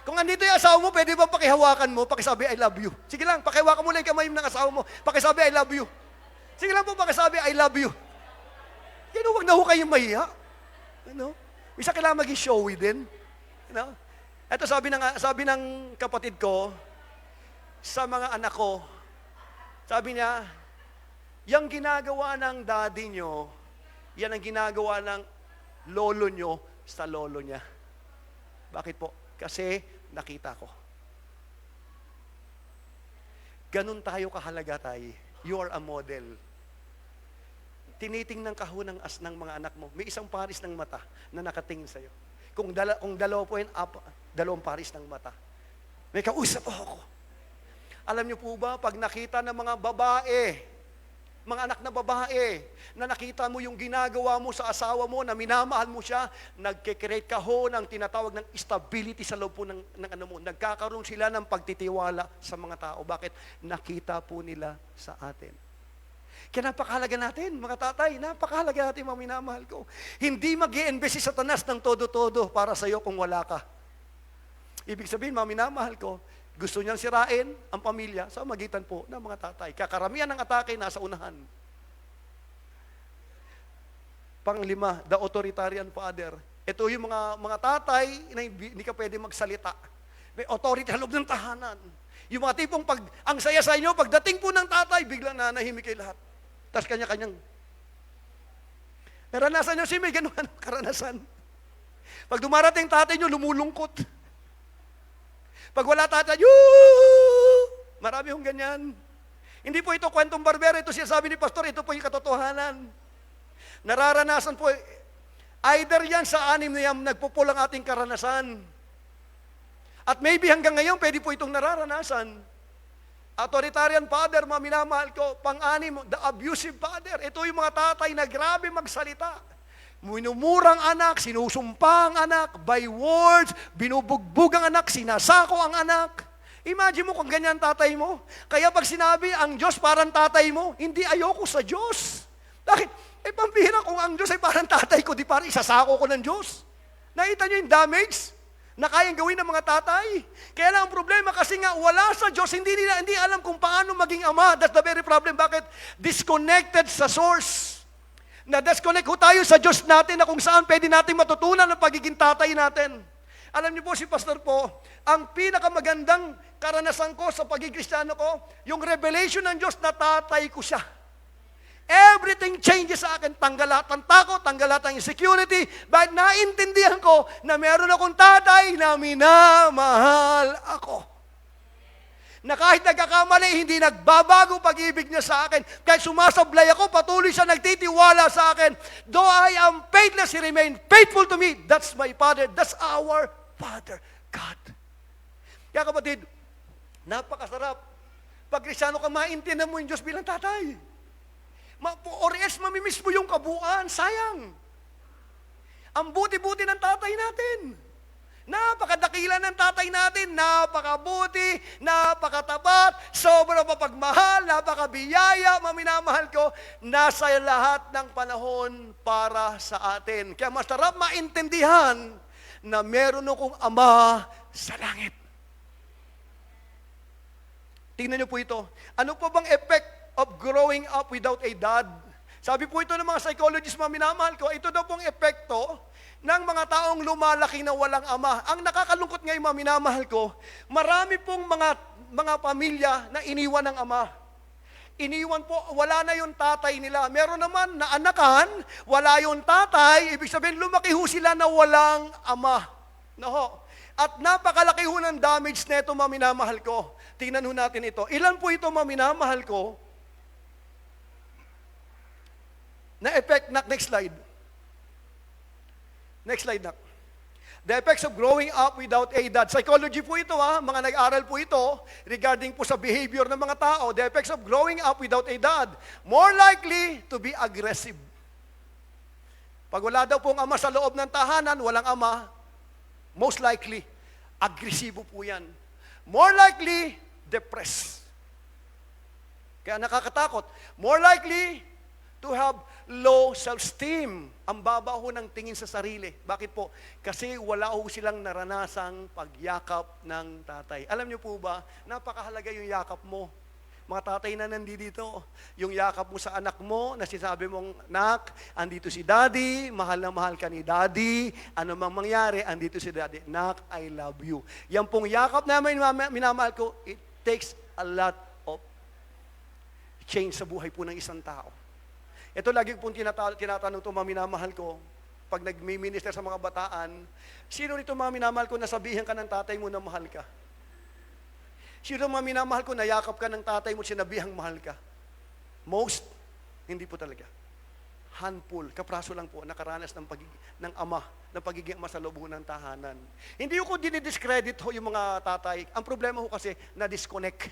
Kung andito yung asawa mo, pwede ba pakihawakan mo, pakisabi, I love you. Sige lang, pakihawakan mo lang yung kamay ng asawa mo, pakisabi, I love you. Sige lang po, pakisabi, I love you. Yan, huwag na ho kayong mahiya. Ano? Isa kailangan maging showy din. Ano? Ito sabi ng kapatid ko, sa mga anak ko, sabi niya, yung ginagawa ng daddy nyo, yan ang ginagawa ng lolo nyo sa lolo niya. Bakit po? Kasi nakita ko. Ganun tayo kahalaga tayo. You are a model. Tinitingnan ka ho ng mga anak mo. May isang paris ng mata na nakatingin sa'yo. Kung dalawa po yun, dalawang paris ng mata. May kausap ako. Alam niyo po ba, pag nakita ng mga babae, mga anak na babae, na nakita mo yung ginagawa mo sa asawa mo, na minamahal mo siya, nagkikreate ka ho ng tinatawag ng stability sa loob po ng ano mo. Nagkakaroon sila ng pagtitiwala sa mga tao. Bakit? Nakita po nila sa atin. Kaya napakahalaga natin, mga tatay, napakahalaga natin, mga minamahal ko. Hindi mag-i-invest si Satanas ng todo-todo para sa iyo kung wala ka. Ibig sabihin, mga minamahal ko, gusto niyang sirain ang pamilya sa magitan po ng mga tatay. Kakaramihan ng atake nasa unahan. Panglima, the authoritarian father. Ito yung mga tatay na hindi ka pwede magsalita. May authority sa loob ng tahanan. Yung mga tipong ang saya sa inyo, pagdating po ng tatay, biglang nanahimik kayo lahat. Tapos kanya-kanyang. Naranasan nyo si may ganun karanasan. Pag dumarating tatay nyo, lumulungkot. Pag wala tatay, marami hong ganyan. Hindi po ito kwentong barbero, ito siya sabi ni pastor, ito po yung katotohanan. Nararanasan po, either yan sa anim na yan, nagpupul ang ating karanasan. At maybe hanggang ngayon, pwede po itong nararanasan. Authoritarian father, mga minamahal ko, pang-anim, the abusive father. Ito yung mga tatay na grabe magsalita. Minumurang anak, sinusumpa ang anak, by words, binubugbog ang anak, sinasako ang anak. Imagine mo kung ganyan tatay mo. Kaya pag sinabi, ang Diyos parang tatay mo, hindi ayoko sa Diyos. Bakit? Pambihira kung ang Diyos ay parang tatay ko, di parang isasako ko ng Diyos. Nakita niyo yung damage na kayang gawin ng mga tatay? Kaya lang ang problema kasi nga wala sa Diyos, hindi alam kung paano maging ama. That's the very problem. Bakit? Disconnected sa source. Na-disconnect ho tayo sa Diyos natin na kung saan pwede natin matutunan ang pagiging tatay natin. Alam niyo po si Pastor po, ang pinakamagandang karanasan ko sa pagiging Kristiyano ko, yung revelation ng Diyos na tatay ko siya. Everything changes sa akin. Tanggal lahat ng takot, tanggal lahat ng insecurity. Bakit naintindihan ko na meron akong tatay na minamahal ako. Na kahit nagkakamali, hindi nagbabago pag-ibig niya sa akin. Kahit sumasablay ako, patuloy siya nagtitiwala sa akin. Though I am faithless, He remained faithful to me. That's my Father. That's our Father, God. Kaya kapatid, napakasarap. Pag Kristiyano ka, maintindihan mo yung Diyos bilang tatay. Or else, mamimiss mo yung kabuuan. Sayang. Ang buti-buti ng tatay natin. Napakadakila ng tatay natin, napakabuti, napakatapat, sobrang mapagmahal, napakabiyaya, maminamahal ko, nasa lahat ng panahon para sa atin. Kaya masarap maintindihan na meron akong Ama sa langit. Tingnan niyo po ito. Ano po bang effect of growing up without a dad? Sabi po ito ng mga psychologists, mga minamahal ko, ito daw pong epekto ng mga taong lumalaki na walang ama. Ang nakakalungkot ngayon, mga minamahal ko, marami pong mga pamilya na iniwan ng ama. Iniwan po, wala na yung tatay nila. Meron naman na anakan, wala yung tatay, ibig sabihin lumaki ho sila na walang ama. No? At napakalaki ho ng damage nito, mga minamahal ko. Tingnan ho natin ito. Ilan po ito, mga minamahal ko, na effect, next slide. Next slide na. The effects of growing up without a dad. Psychology po ito, mga nag-aral po ito regarding po sa behavior ng mga tao. The effects of growing up without a dad. More likely to be aggressive. Pag wala daw pong ama sa loob ng tahanan, walang ama, most likely, agresibo po yan. More likely, depressed. Kaya nakakatakot. More likely to have low self-esteem. Ang baba ho ng tingin sa sarili. Bakit po? Kasi wala ho silang naranasang pagyakap ng tatay. Alam niyo po ba, napakahalaga yung yakap mo. Mga tatay na nandito, yung yakap mo sa anak mo, na sinasabi mong, nak, andito si daddy, mahal na mahal ka ni daddy, ano mang mangyari, andito si daddy, nak, I love you. Yan pong yakap na minamahal ko, it takes a lot of change sa buhay po ng isang tao. Ito lagi pong tinatanong ito, mga minamahal ko, pag nag-minister sa mga bataan, sino nito mga minamahal ko, nasabihan ka ng tatay mo na mahal ka? Sino mga minamahal ko, nayakap ka ng tatay mo, sinabihang mahal ka? Most, hindi po talaga. Handful, kapraso lang po, nakaranas ng pagiging ama sa loob ng tahanan. Hindi ko dinidiscredit ho yung mga tatay. Ang problema ho kasi, na-disconnect.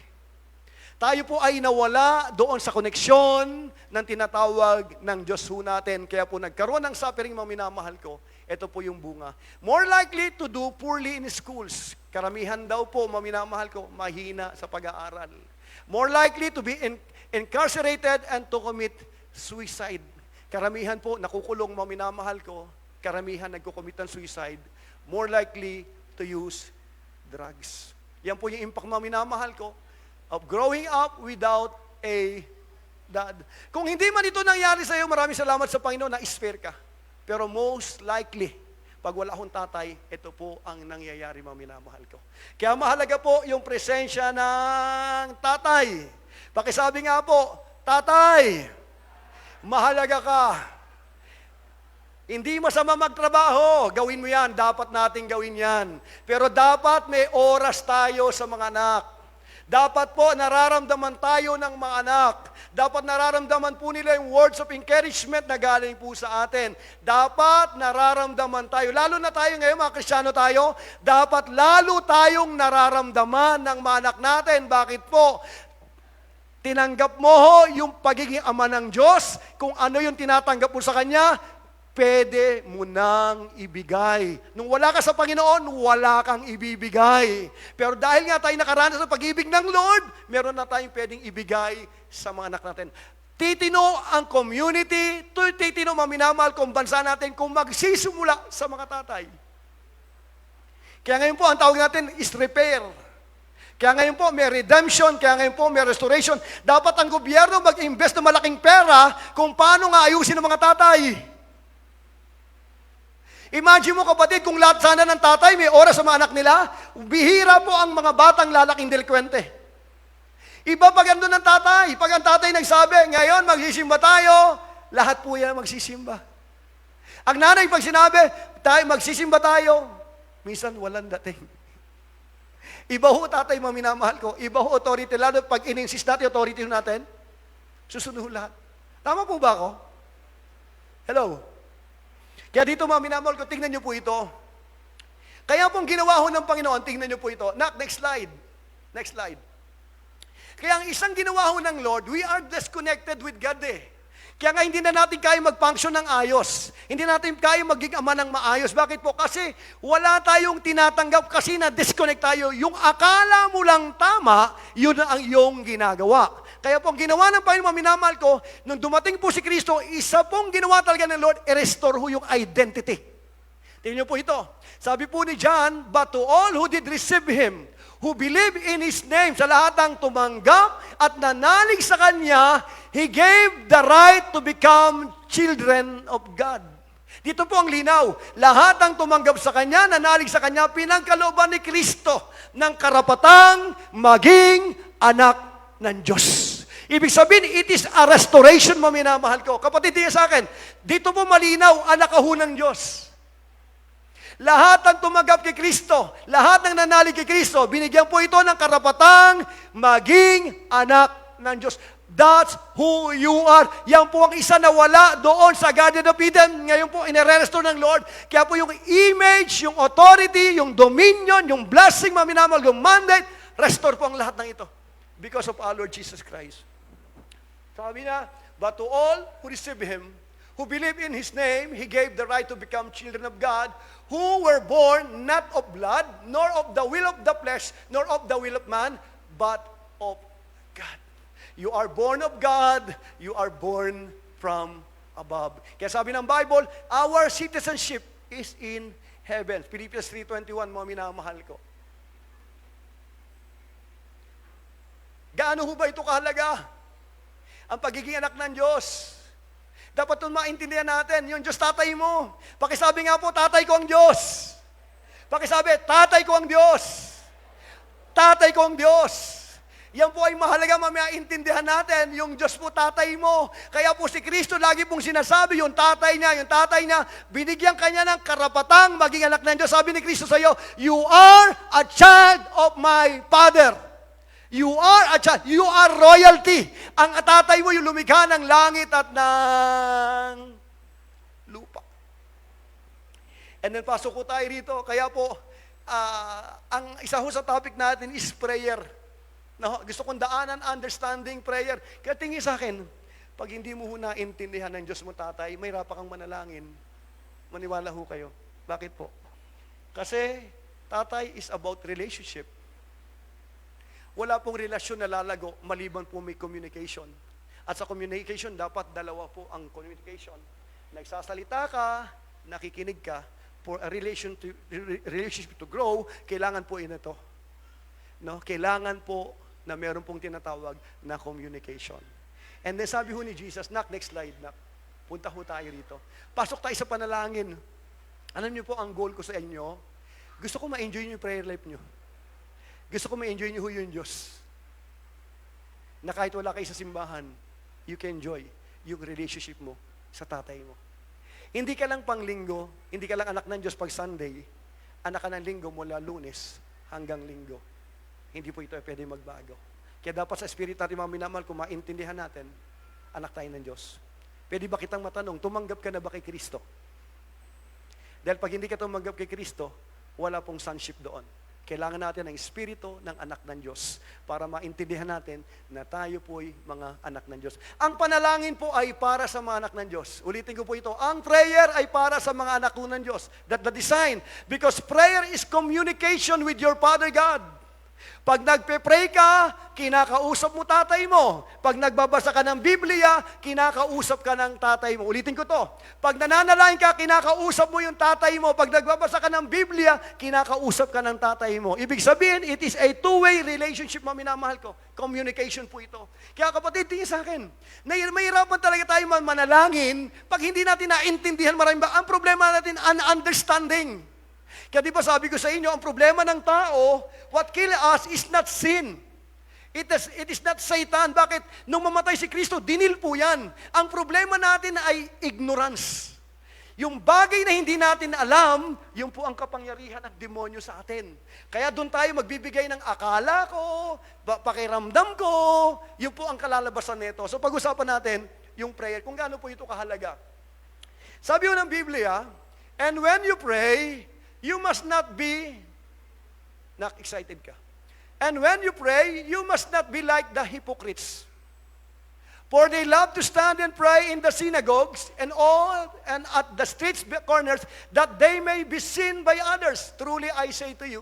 Tayo po ay nawala doon sa koneksyon ng tinatawag ng Diyos ho natin. Kaya po nagkaroon ng suffering, mga minamahal ko. Ito po yung bunga. More likely to do poorly in schools. Karamihan daw po, mga minamahal ko, mahina sa pag-aaral. More likely to be incarcerated and to commit suicide. Karamihan po, nakukulong, mga minamahal ko. Karamihan nagko-commit ng suicide. More likely to use drugs. Yan po yung impact, mga minamahal ko, of growing up without a dad. Kung hindi man ito nangyari sa iyo, maraming salamat sa Panginoon na spare ka. Pero most likely, pag wala akong tatay, ito po ang nangyayari, mga minamahal ko. Kaya mahalaga po yung presensya ng tatay. Pakisabi nga po, tatay, mahalaga ka. Hindi masama magtrabaho, gawin mo yan, dapat nating gawin yan. Pero dapat may oras tayo sa mga anak. Dapat po nararamdaman tayo ng mga anak. Dapat nararamdaman po nila yung words of encouragement na galing po sa atin. Dapat nararamdaman tayo. Lalo na tayo ngayon, mga Kristiyano tayo, dapat lalo tayong nararamdaman ng mga anak natin. Bakit po? Tinanggap mo ho yung pagiging ama ng Diyos. Kung ano yung tinatanggap mo sa Kanya, pwede mo nang ibigay. Nung wala ka sa Panginoon, wala kang ibibigay. Pero dahil nga tayo nakaranas sa pag-ibig ng Lord, meron na tayong pwedeng ibigay sa mga anak natin. Titino ang community, titino maminamahal kung bansa natin kung magsisimula sa mga tatay. Kaya ngayon po, ang tawag natin is repair. Kaya ngayon po, may redemption. Kaya ngayon po, may restoration. Dapat ang gobyerno mag-invest ng malaking pera kung paano nga ayusin ng mga tatay. Imagine mo kapatid, kung lahat sana ng tatay may oras sa mga anak nila, bihira po ang mga batang lalaking delinkwente. Iba pag andun ng tatay. Pag ang tatay nagsabi, ngayon magsisimba tayo, lahat po yan magsisimba. Ang nanay pag sinabi, magsisimba tayo, minsan walang dating. Iba ho tatay, mga minamahal ko, iba ho authority, lalo pag in-insist natin authority natin, susunod lahat. Tama po ba ako? Hello? Kaya dito mga minamahal ko, tingnan niyo po ito. Kaya pong ginawa ho ng Panginoon, tingnan niyo po ito. Next slide. Next slide. Kaya ang isang ginawa ho ng Lord, we are disconnected with God eh. Kaya nga hindi na natin kaya mag-function ng ayos. Hindi natin kaya maging ama ng maayos. Bakit po? Kasi wala tayong tinatanggap kasi na-disconnect tayo. Yung akala mo lang tama, yun ang iyong ginagawa. Kaya po ang ginawa ng Panginoon, minamahal ko, nung dumating po si Kristo, isa pong ginawa talaga ng Lord, i-restore ho yung identity. Tingnan niyo po ito. Sabi po ni John, but to all who did receive Him, who believe in His name, sa lahat ng tumanggap at nanalig sa Kanya, He gave the right to become children of God. Dito po ang linaw. Lahat ng tumanggap sa Kanya, nanalig sa Kanya, pinangkalooban ni Kristo ng karapatang maging anak ng Diyos. Ibig sabihin, it is a restoration, maminamahal ko. Kapatid, diya sa akin, dito po malinaw, anak ka ho ng Diyos. Lahat ng tumanggap kay Kristo, lahat ng nanalig kay Kristo, binigyan po ito ng karapatang maging anak ng Diyos. That's who you are. Yan po ang isa na wala doon sa Garden of Eden. Ngayon po, ine-restore ng Lord. Kaya po yung image, yung authority, yung dominion, yung blessing, maminamahal, yung mandate, restore po ang lahat ng ito. Because of our Lord Jesus Christ. Sabi na, but to all who receive Him, who believe in His name, He gave the right to become children of God, who were born not of blood, nor of the will of the flesh, nor of the will of man, but of God. You are born of God, you are born from above. Kaya sabi ng Bible, our citizenship is in heaven. Philippians 3:21, mga minamahal ko. Gaano ho ba ito kahalaga? Ang pagiging anak ng Diyos. Dapat ito maintindihan natin. Yung Diyos tatay mo. Pakisabi nga po, tatay ko ang Diyos. Pakisabi, tatay ko ang Diyos. Tatay ko ang Diyos. Yan po ay mahalaga maintindihan natin. Yung Diyos po tatay mo. Kaya po si Kristo lagi pong sinasabi, yung tatay niya, binigyan kanya ng karapatang maging anak ng Diyos. Sabi ni Kristo sa iyo, you are a child of my Father. You are a child. You are royalty. Ang tatay mo yung lumikha ng langit at ng lupa. And then pasok ko tayo rito. Kaya po, ang isa ho sa topic natin is prayer. Gusto kong daanan, understanding prayer. Kaya tingin sa akin, pag hindi mo ho naintindihan ng Diyos mo tatay, may rapa kang manalangin. Maniwala ho kayo. Bakit po? Kasi tatay is about relationship. Wala pong relasyon na lalago maliban po may communication. At sa communication, dapat dalawa po ang communication. Nagsasalita ka, nakikinig ka. For a relationship to grow, kailangan po ito. No? Kailangan po na meron pong tinatawag na communication. And then sabi ho ni Jesus, next slide, punta ho tayo rito. Pasok tayo sa panalangin. Alam niyo po, ang goal ko sa inyo, gusto ko ma-enjoy yung prayer life niyo. Gusto ko ma-enjoy niyo yung Diyos. Na kahit wala kayo sa simbahan, you can enjoy yung relationship mo sa tatay mo. Hindi ka lang panglinggo, hindi ka lang anak ng Diyos pag Sunday, anak ka ng linggo mula Lunes hanggang linggo. Hindi po ito pwede magbago. Kaya dapat sa spirit natin mga minamahal, kung maintindihan natin, anak tayo ng Diyos. Pwede ba kitang matanong, tumanggap ka na ba kay Kristo? Dahil pag hindi ka tumanggap kay Kristo, wala pong sonship doon. Kailangan natin ang espiritu ng anak ng Diyos para maintindihan natin na tayo po'y mga anak ng Diyos. Ang panalangin po ay para sa mga anak ng Diyos. Ulitin ko po ito. Ang prayer ay para sa mga anak ng Diyos. That's the design. Because prayer is communication with your Father God. Pag nagpe-pray ka, kinakausap mo tatay mo. Pag nagbabasa ka ng Biblia, kinakausap ka ng tatay mo. Ulitin ko to. Pag nananalangin ka, kinakausap mo yung tatay mo. Pag nagbabasa ka ng Biblia, kinakausap ka ng tatay mo. Ibig sabihin, it is a two-way relationship, mga minamahal ko. Communication po ito. Kaya kapatid, tingin sa akin, mahirapan talaga tayo manalangin pag hindi natin naintindihan maraming ba. Ang problema natin, understanding. Kaya di ba sabi ko sa inyo, ang problema ng tao, what kill us is not sin. It is not Satan. Bakit? Nung mamatay si Kristo, dinil po yan. Ang problema natin ay ignorance. Yung bagay na hindi natin alam, yun po ang kapangyarihan ng demonyo sa atin. Kaya doon tayo magbibigay ng akala ko, pakiramdam ko, yun po ang kalalabasan nito. So pag-usapan natin yung prayer, kung gaano po ito kahalaga. Sabi ko ng Biblia, and when you pray, you must not be, excited ka. And when you pray, you must not be like the hypocrites. For they love to stand and pray in the synagogues and at the streets corners, that they may be seen by others. Truly I say to you,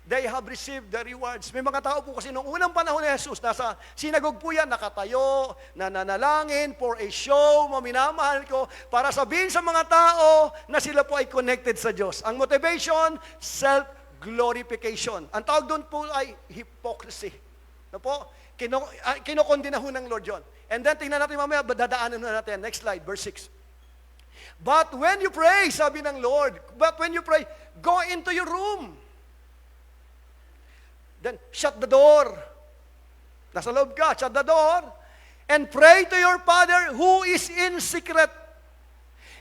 they have received the rewards. May mga tao po kasi noong unang panahon ni Jesus, nasa synagogue po yan, nakatayo, nananalangin for a show, maminamahal ko, para sabihin sa mga tao na sila po ay connected sa Diyos. Ang motivation, self-glorification. Ang tawag doon po ay hypocrisy. Na po, kinokondina ho ng Lord John. And then, tingnan natin mamaya, dadaanan na natin. Next slide, verse 6. But when you pray, sabi ng Lord, but when you pray, go into your room. Then, shut the door. Nasa loob ka, shut the door. And pray to your Father who is in secret.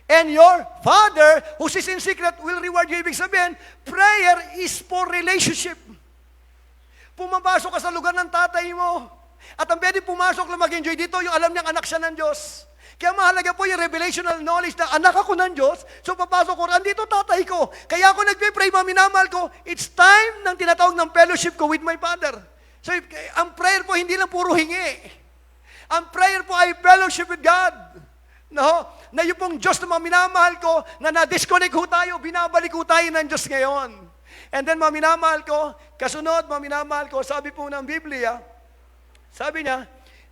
And your Father who is in secret will reward you. Ibig sabihin, prayer is for relationship. Pumapasok ka sa lugar ng tatay mo. At ang pwede pumasok lang mag-enjoy dito, yung alam niyang anak siya ng Diyos. Kaya mahalaga po yung revelational knowledge na anak ako ng Diyos, so papasok ko, andito tatay ko. Kaya ako nagpe-pray, minamahal ko, it's time ng tinatawag ng fellowship ko with my Father. So ang prayer po hindi lang puro hingi. Ang prayer po ay fellowship with God. No? na yung pong Diyos na mga minamahal ko, na na-disconnect ho tayo, binabalik ho tayo ng Diyos ngayon. And then mga minamahal ko, kasunod mga minamahal ko, sabi po ng Biblia, sabi niya,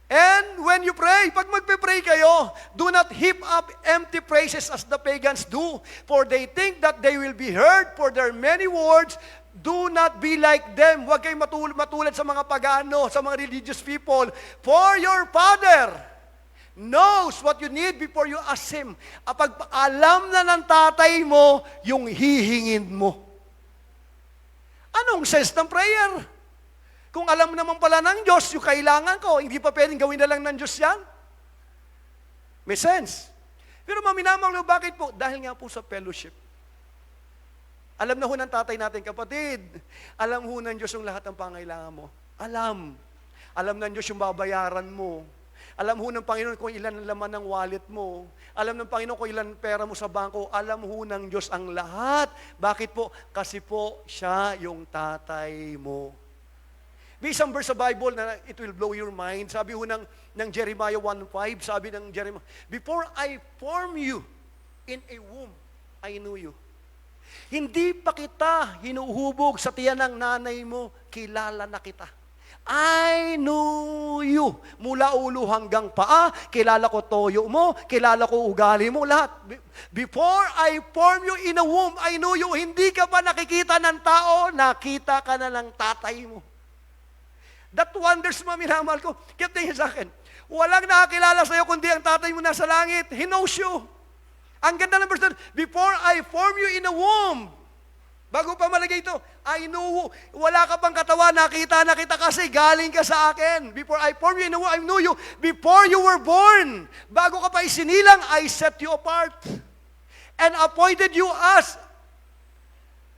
and when you pray, pag magpe-pray kayo, do not heap up empty praises as the pagans do, for they think that they will be heard for their many words. Do not be like them. Huwag kayong matulad sa mga pagano, sa mga religious people. For your Father knows what you need before you ask Him. Kapag alam na ng tatay mo, yung hihingin mo. Anong sense ng prayer? Kung alam naman pala ng Diyos, yung kailangan ko, hindi pa pwedeng gawin na lang ng Diyos yan? May sense. Pero maminamang bakit po? Dahil nga po sa fellowship. Alam na ho ng tatay natin, kapatid. Alam ho ng Diyos yung lahat ng pangailangan mo. Alam. Alam ng Diyos yung babayaran mo. Alam ho ng Panginoon kung ilan ang laman ng wallet mo. Alam ng Panginoon kung ilan pera mo sa bangko. Alam ho ng Diyos ang lahat. Bakit po? Kasi po, siya yung tatay mo. May isang verse sa Bible na it will blow your mind. Sabi ho ng Jeremiah 1:5, sabi ng Jeremiah, before I form you in a womb, I knew you. Hindi pa kita hinuhubog sa tiyan ng nanay mo, kilala na kita. I knew you. Mula ulo hanggang paa, kilala ko toyo mo, kilala ko ugali mo, lahat. Before I form you in a womb, I knew you. Hindi ka pa nakikita ng tao, nakita ka na ng tatay mo. That wonders mo, minamahal ko. Kaya tingin sa akin, walang nakakilala sa'yo kundi ang tatay mo nasa langit. He knows you. Ang ganda ng verse, before I form you in a womb, bago pa malagay ito, I knew, wala ka pang katawan, nakita na kita kasi galing ka sa akin. Before I form you in a womb, I knew you. Before you were born, bago ka pa isinilang, I set you apart and appointed you as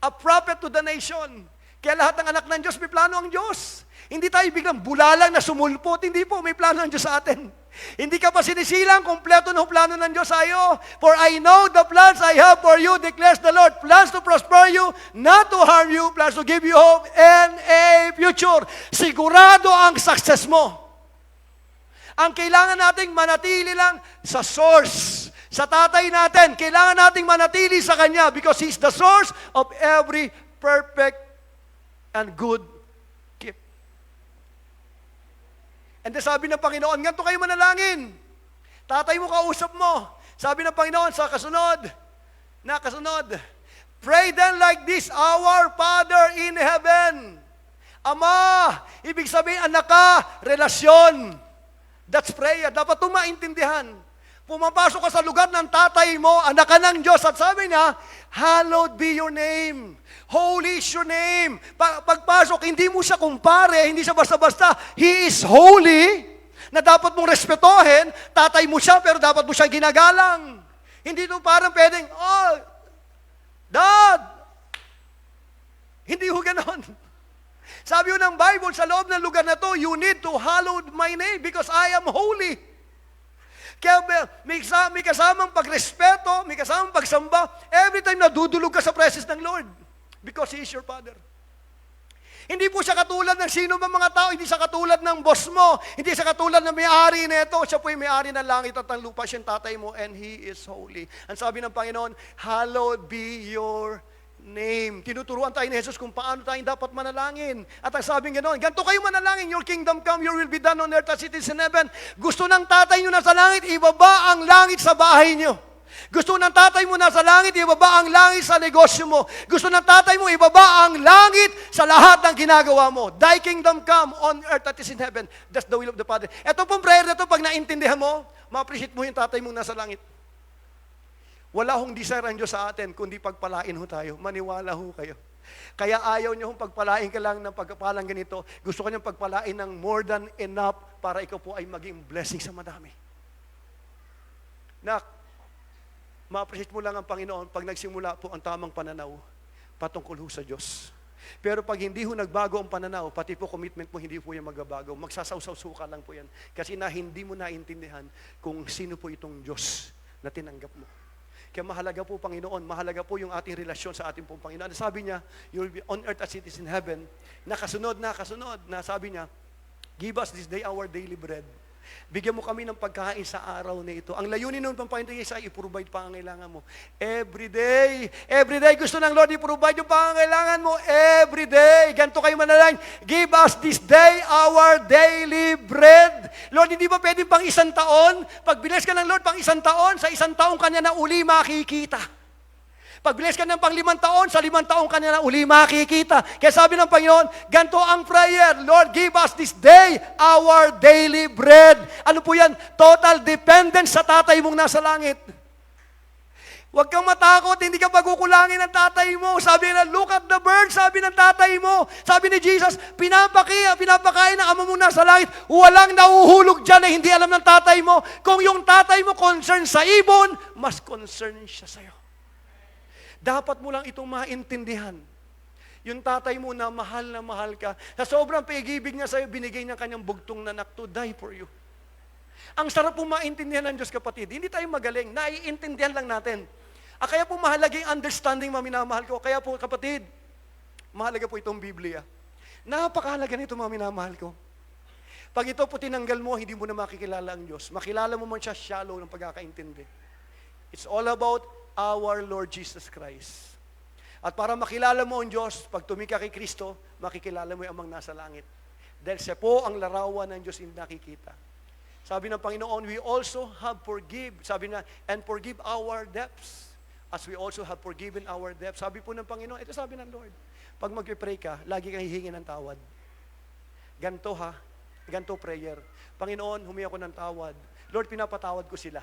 a prophet to the nation. Kaya lahat ng anak ng Diyos, may plano ang Diyos. Hindi tayo biglang bulalang na sumulpot. Hindi po, may plano ng Diyos sa atin. Hindi ka pa sinisilang, kompleto na plano ng Diyos sa iyo. For I know the plans I have for you, declares the Lord. Plans to prosper you, not to harm you. Plans to give you hope and a future. Sigurado ang success mo. Ang kailangan nating manatili lang sa source. Sa tatay natin, kailangan nating manatili sa Kanya because He's the source of every perfect and good gift. And then sabi ng Panginoon, ganito kayo manalangin. Tatay mo kausap mo. Sabi ng Panginoon sa kasunod, pray then like this, our Father in heaven. Ama, ibig sabihin, anak ka, relasyon. That's prayer. Dapat ito maintindihan. Pumapasok ka sa lugar ng tatay mo, anak ka ng Diyos, at sabi niya, hallowed be your name. Holy is your name. Pagpasok, hindi mo siya kumpare, hindi siya basta-basta. He is holy, na dapat mong respetohin. Tatay mo siya, pero dapat mo siya ginagalang. Hindi ito parang pwedeng, oh, Dad! Hindi ho ganon. Sabi ho ng Bible, sa loob ng lugar na to, you need to hallow my name because I am holy. Kaya may kasamang pagrespeto, may kasamang pagsamba, every time nadudulog ka sa presence ng Lord. Because He is your Father. Hindi po siya katulad ng sino mang mga tao, hindi siya katulad ng boss mo, hindi siya katulad ng may-ari nito. Siya po yung may-ari ng langit at ng lupa, siya yung tatay mo, and He is holy. Ang sabi ng Panginoon, hallowed be your name. Tinuturuan tayo ni Jesus kung paano tayo dapat manalangin. At ang sabing gano'n, ganito kayo manalangin, your kingdom come, your will be done on earth as it is in heaven. Gusto ng tatay nyo nasa langit, ibaba ang langit sa bahay nyo. Gusto ng tatay mo nasa langit, ibaba ang langit sa negosyo mo. Gusto ng tatay mo, ibaba ang langit sa lahat ng ginagawa mo. Thy kingdom come on earth as it is in heaven. That's the will of the Father. Ito pong prayer na ito, pag naintindihan mo, ma-appreciate mo yung tatay mong nasa langit. Wala hong desire ang Diyos sa atin, kundi pagpalain ho tayo. Maniwala ho kayo. Kaya ayaw niyo hong pagpalain ka lang ng pagpapalang ganito. Gusto ko niyong pagpalain ng more than enough para ikaw po ay maging blessing sa madami. Nak, ma-appreciate mo lang ang Panginoon pag nagsimula po ang tamang pananaw patungkol ho sa Diyos. Pero pag hindi ho nagbago ang pananaw, pati po commitment mo, hindi po yan magbabago. Magsasawsaw-suka lang po yan. Kasi hindi mo naintindihan kung sino po itong Diyos na tinanggap mo. Kaya mahalaga po, Panginoon, mahalaga po yung ating relasyon sa ating pong Panginoon. Sabi niya, you will be on earth as it is in heaven. Nakasunod na sabi niya, give us this day our daily bread. Bigyan mo kami ng pagkain sa araw na ito. Ang layunin ng Panginoon ay i-provide pangangailangan mo. Every day gusto ng Lord i-provide yung pangangailangan mo. Every day. Ganito kayo manalangin. Give us this day our daily bread. Lord, hindi ba pwedeng pang isang taon? Pag bilis ka ng Lord pang isang taon, sa isang taon kanya na uli makikita. Pag bilis ka ng pang 5 taon, sa 5 taon ka na uli makikita. Kaya sabi ng Panginoon, ganito ang prayer, Lord, give us this day our daily bread. Ano po yan? Total dependence sa tatay mong nasa langit. Huwag kang matakot, hindi ka pagkukulangin ng tatay mo. Sabi na, look at the birds, sabi ng tatay mo. Sabi ni Jesus, pinapakain ng ama mong nasa langit. Walang nauhulog dyan na hindi alam ng tatay mo. Kung yung tatay mo concern sa ibon, mas concern siya sa'yo. Dapat mo lang itong maintindihan. Yung tatay mo na mahal ka, sa sobrang pag-ibig niya sa'yo, binigay niya kanyang bugtong na anak to die for you. Ang sarap po maintindihan ng Diyos, kapatid. Hindi tayo magaling, naiintindihan lang natin. Kaya po mahalaging understanding, minamahal ko. Kaya po, kapatid, mahalaga po itong Biblia. Napakahalaga nito, minamahal ko. Pag ito po tinanggal mo, hindi mo na makikilala ang Diyos. Makilala mo man siya shallow ng pagkakaintindi. It's all about our Lord Jesus Christ. At para makilala mo ang Diyos, pag tumika kay Kristo, makikilala mo yung amang nasa langit. Dahil siya po ang larawan ng Diyos yung nakikita. Sabi ng Panginoon, we also have sabi na, and forgive our debts, as we also have forgiven our debts. Sabi po ng Panginoon, ito sabi ng Lord, pag mag-pray ka, lagi kang hihingi ng tawad. Ganto prayer. Panginoon, humingi ako ng tawad. Lord, pinapatawad ko sila.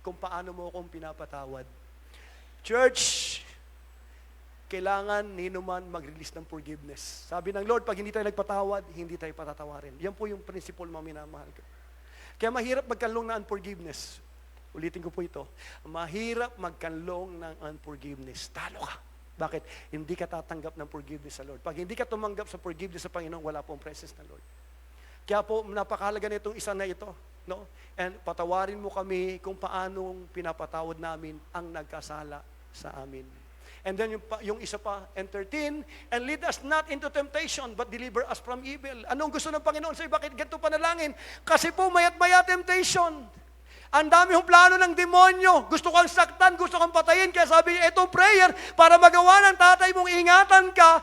Kung paano mo akong pinapatawad. Church, kailangan ninuman mag-release ng forgiveness. Sabi ng Lord, pag hindi tayo nagpatawad, hindi tayo patatawarin. Yan po yung principle, minamahal ko. Kaya mahirap magkanlong ng unforgiveness. Ulitin ko po ito. Mahirap magkanlong ng unforgiveness. Talo ka. Bakit? Hindi ka tatanggap ng forgiveness sa Lord. Pag hindi ka tumanggap sa forgiveness sa Panginoon, wala pong presence ng Lord. Kaya po, napakahalaga na itong isa na ito. No? And patawarin mo kami kung paanong pinapatawad namin ang nagkasala sa amin. And then yung isa pa, and 13, and lead us not into temptation, but deliver us from evil. Anong gusto ng Panginoon sa'yo? Bakit ganito panalangin? Kasi po mayat-maya temptation. Ang dami yung plano ng demonyo. Gusto kang saktan, gusto kang patayin. Kaya sabi niya, itong prayer, para magawa ng tatay mong ingatan ka,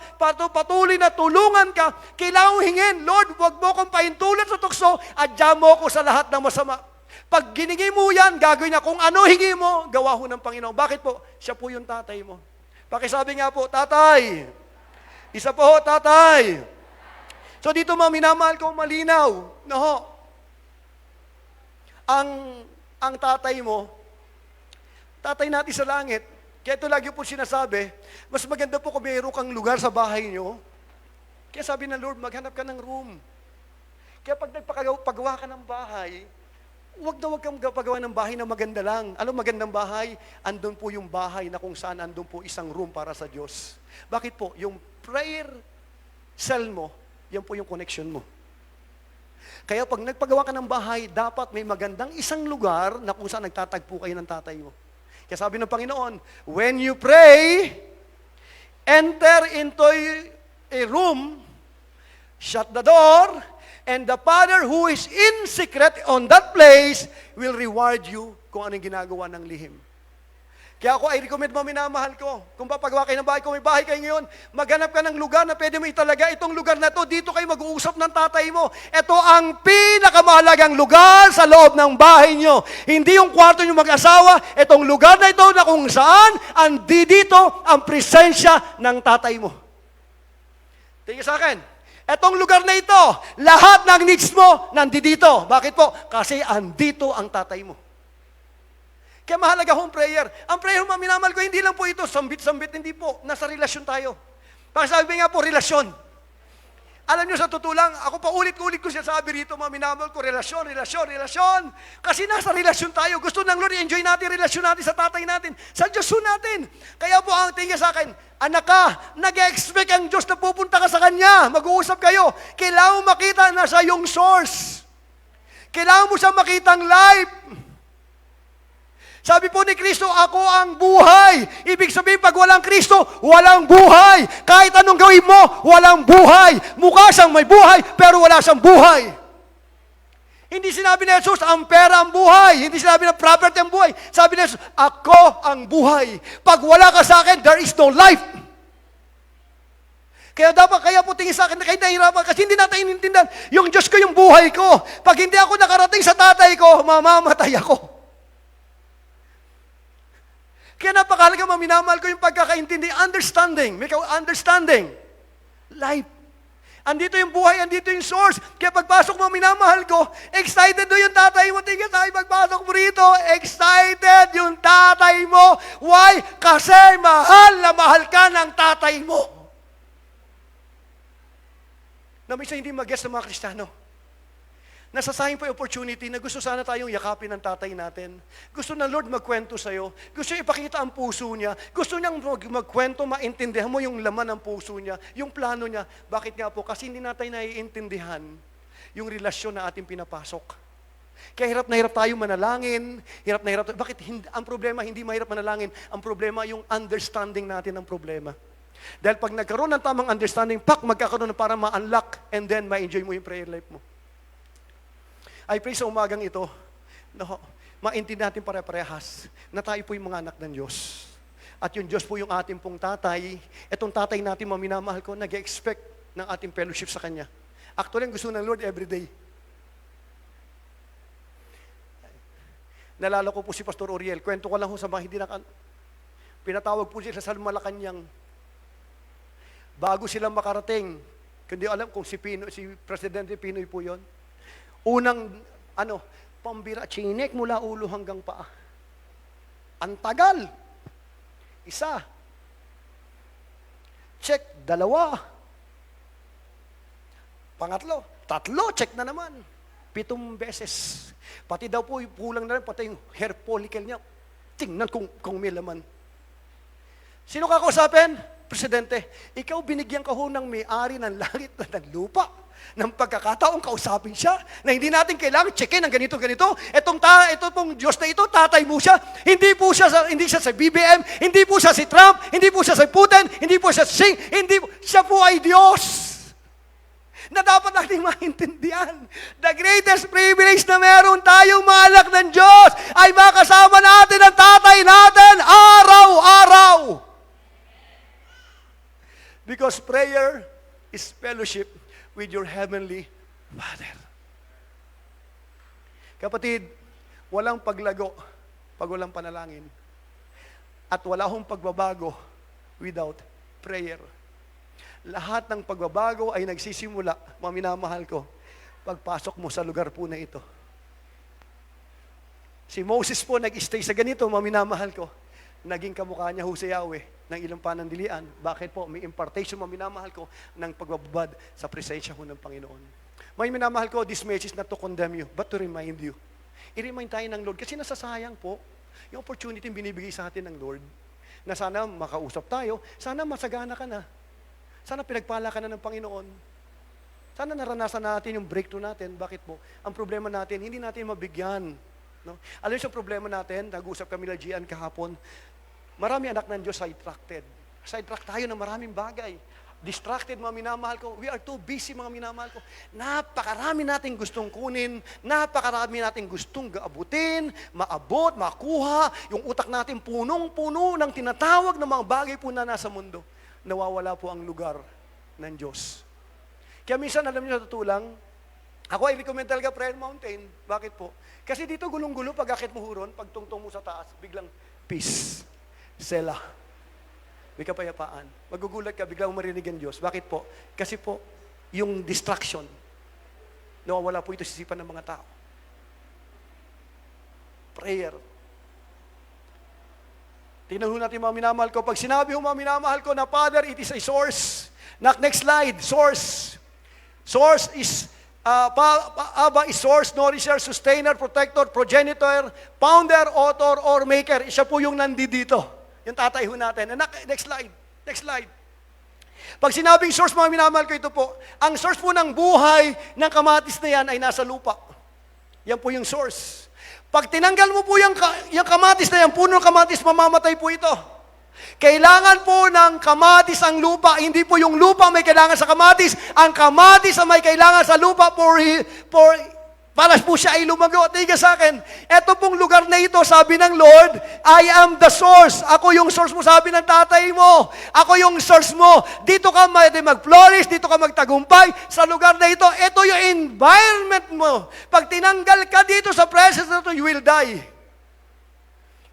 patuloy na tulungan ka, kailangan mong hingin, Lord, huwag mo akong pahintulan sa tukso, at diyan mo ako sa lahat ng masama. Pag giningi mo yan, gagawin niya. Kung ano hingi mo, gawa ho ng Panginoon. Bakit po? Siya po yung tatay mo. Pakisabi nga po, tatay. Isa po ho, tatay. So dito minamahal ko, malinaw. No ho. Ang tatay mo, tatay natin sa langit, kaya ito lagi po sinasabi, mas maganda po kung mayroon kang lugar sa bahay nyo. Kaya sabi ng Lord, maghanap ka ng room. Kaya pag nagpagawa ka ng bahay, huwag kang pagawa ng bahay na maganda lang. Alam, magandang bahay, andun po yung bahay na kung saan andun po isang room para sa Diyos. Bakit po? Yung prayer cell mo, yan po yung connection mo. Kaya pag nagpagawa ka ng bahay, dapat may magandang isang lugar na kung saan nagtatagpo kayo ng tatay mo. Kaya sabi ng Panginoon, when you pray, enter into a room, shut the door, and the Father who is in secret on that place will reward you kung anong ginagawa ng lihim. Kaya ako ay recommend mo, minamahal ko, kung papagawa kayo ng bahay, kung may bahay kayo ngayon, maghanap ka ng lugar na pwede mo italaga. Itong lugar na to, dito kayo mag-uusap ng tatay mo. Ito ang pinakamahalagang lugar sa loob ng bahay nyo. Hindi yung kwarto nyo mag-asawa, itong lugar na ito na kung saan, dito ang presensya ng tatay mo. Tingin sa akin. Etong lugar na ito, lahat ng needs mo, nandito. Bakit po? Kasi andito ang tatay mo. Kaya mahalaga hong prayer. Ang prayer, minamahal ko, hindi lang po ito, sambit-sambit, hindi po. Nasa relasyon tayo. Pagkasabi nga po, relasyon. Alam nyo, sa totoo lang, ako pa ulit-ulit ko siya sabi rito, minamahal ko, relasyon. Kasi nasa relasyon tayo. Gusto ng Lord, enjoy natin relasyon natin sa tatay natin, sa Diyos natin. Kaya po ang tingin sa akin, anak ka, nag-expect ang Diyos na pupunta ka sa Kanya, mag-uusap kayo. Kailangan mo makita na sa iyong source. Kailangan mo siya makitang life. Sabi po ni Kristo, ako ang buhay. Ibig sabihin, pag walang Kristo, walang buhay. Kahit anong gawin mo, walang buhay. Mukha siyang may buhay, pero wala siyang buhay. Hindi sinabi ni Jesus, ang pera ang buhay. Hindi sinabi na property ang buhay. Sabi ni Jesus, ako ang buhay. Pag wala ka sa akin, there is no life. Kaya po tingin sa akin, kahit nahihirapan, kasi hindi natin inintindihan, yung Diyos ko yung buhay ko. Pag hindi ako nakarating sa tatay ko, mamamatay ako. Kaya napakahalaga, minamahal ko yung pagkakaintindi, understanding. May understanding. Life. Andito yung buhay, andito yung source. Kaya pagpasok mo, minamahal ko, excited do yung tatay mo. Tingnan tayo, pagpasok mo rito, excited yung tatay mo. Why? Kasi mahal na mahal ka ng tatay mo. Na minsan hindi mag-guess ng mga Kristiyano. Nasasayang pa yung opportunity na gusto sana tayong yakapin ng tatay natin. Gusto ng Lord magkwento sa'yo. Gusto niya ipakita ang puso niya. Gusto niyang magkwento, maintindihan mo yung laman ng puso niya, yung plano niya. Bakit nga po? Kasi hindi natin naiintindihan yung relasyon na ating pinapasok. Kaya hirap na hirap tayo manalangin. Hirap na hirap. Bakit? Ang problema, hindi mahirap manalangin. Ang problema, yung understanding natin ng problema. Dahil pag nagkaroon ng tamang understanding, magkakaroon na para ma-unlock and then ma-enjoy mo yung prayer life mo. I pray sa umagang ito, maintindihan natin pare-parehas na tayo po yung mga anak ng Diyos. At yung Diyos po yung ating pong tatay. Itong tatay natin, minamahal ko, nag-expect ng ating fellowship sa Kanya. Actually, ang gusto ng Lord everyday. Nalala ko po si Pastor Oriel. Kwento ko lang sa mga hindi pinatawag po sila sa Malacanang. Bago sila makarating, kundi alam kung si Presidente Pinoy po yon. Unang, pambira, chinek mula ulo hanggang paa. Ang tagal. Isa. Check, 2. Pangatlo, 3, check na naman. 7 beses. Pati daw po, kulang na rin, pati yung hair follicle niya. Tingnan kung may laman. Sino kakausapin? Presidente, ikaw binigyan ka ho ng may-ari ng langit at ng lupa. Ng pagkakataong kausapin siya, na hindi natin kailangan checkin ng ganito-ganito. Ito pong Diyos na ito, tatay mo siya. Hindi siya sa BBM, hindi po siya si Trump, hindi po siya si Putin, hindi po siya si Xi, siya po ay Diyos. Na dapat natin maintindihan. The greatest privilege na meron tayong mga anak ng Diyos ay makasama natin ang tatay natin araw-araw. Because prayer is fellowship with your heavenly Father. Kapatid, walang paglago pag walang panalangin. At wala hong pagbabago without prayer. Lahat ng pagbabago ay nagsisimula, mga minamahal ko, pagpasok mo sa lugar po na ito. Si Moses po nag-stay sa ganito, mga minamahal ko, naging kamukha niya ho sa Yahweh ng ilang panandilian. Bakit po? May impartation, mga minamahal ko, ng pagbababad sa presensya ho ng Panginoon. Mga minamahal ko, this message not to condemn you, but to remind you. I-remind tayo ng Lord, kasi nasasayang po yung opportunity binibigay sa atin ng Lord, na sana makausap tayo, sana masagana ka na, sana pinagpala ka na ng Panginoon, sana naranasan natin yung breakthrough natin. Bakit po? Ang problema natin, hindi natin mabigyan. No? Alam niyo sa problema natin, nag-uusap kami na Gian kahapon, marami anak ng Diyos sidetracked. Sidetrack tayo ng maraming bagay. Distracted, mga minamahal ko. We are too busy, mga minamahal ko. Napakarami nating gustong kunin, napakarami nating gustong abutin, maabot, makuha. Yung utak natin punong-puno ng tinatawag ng mga bagay po na nasa mundo. Nawawala po ang lugar ng Diyos. Kaya minsan, alam niyo, sa totoo lang, ako ay recommend talaga Prayer Mountain. Bakit po? Kasi dito gulong-gulo, pag akit mo huron, pag tungtong mo sa taas, biglang peace. Sela. May kapayapaan. Magugulat ka, biglang marinig ang Diyos. Bakit po? Kasi po, yung distraction, nawawala po ito sa isipan ng mga tao. Prayer. Tingnan ho natin, mga minamahal ko. Pag sinabi ho, mga minamahal ko, na Father, it is a source. Next slide, source. Source is, Abba is source, nourisher, sustainer, protector, progenitor, founder, author, or maker. Siya po yung nandito. Yung tatay ho natin. Next slide. Next slide. Pag sinabing source, mga minamahal ko, ito po. Ang source po ng buhay ng kamatis na yan ay nasa lupa. Yan po yung source. Pag tinanggal mo po yung kamatis na yan, puno ng kamatis, mamamatay po ito. Kailangan po ng kamatis ang lupa. Hindi po yung lupa may kailangan sa kamatis. Ang kamatis ang may kailangan sa lupa for Para po siya ay lumago. Tiga sa akin, eto pong lugar na ito, sabi ng Lord, I am the source. Ako yung source mo, sabi ng tatay mo. Ako yung source mo. Dito ka mag-flourish, dito ka magtagumpay. Sa lugar na ito, ito yung environment mo. Pag tinanggal ka dito sa presence na ito, you will die.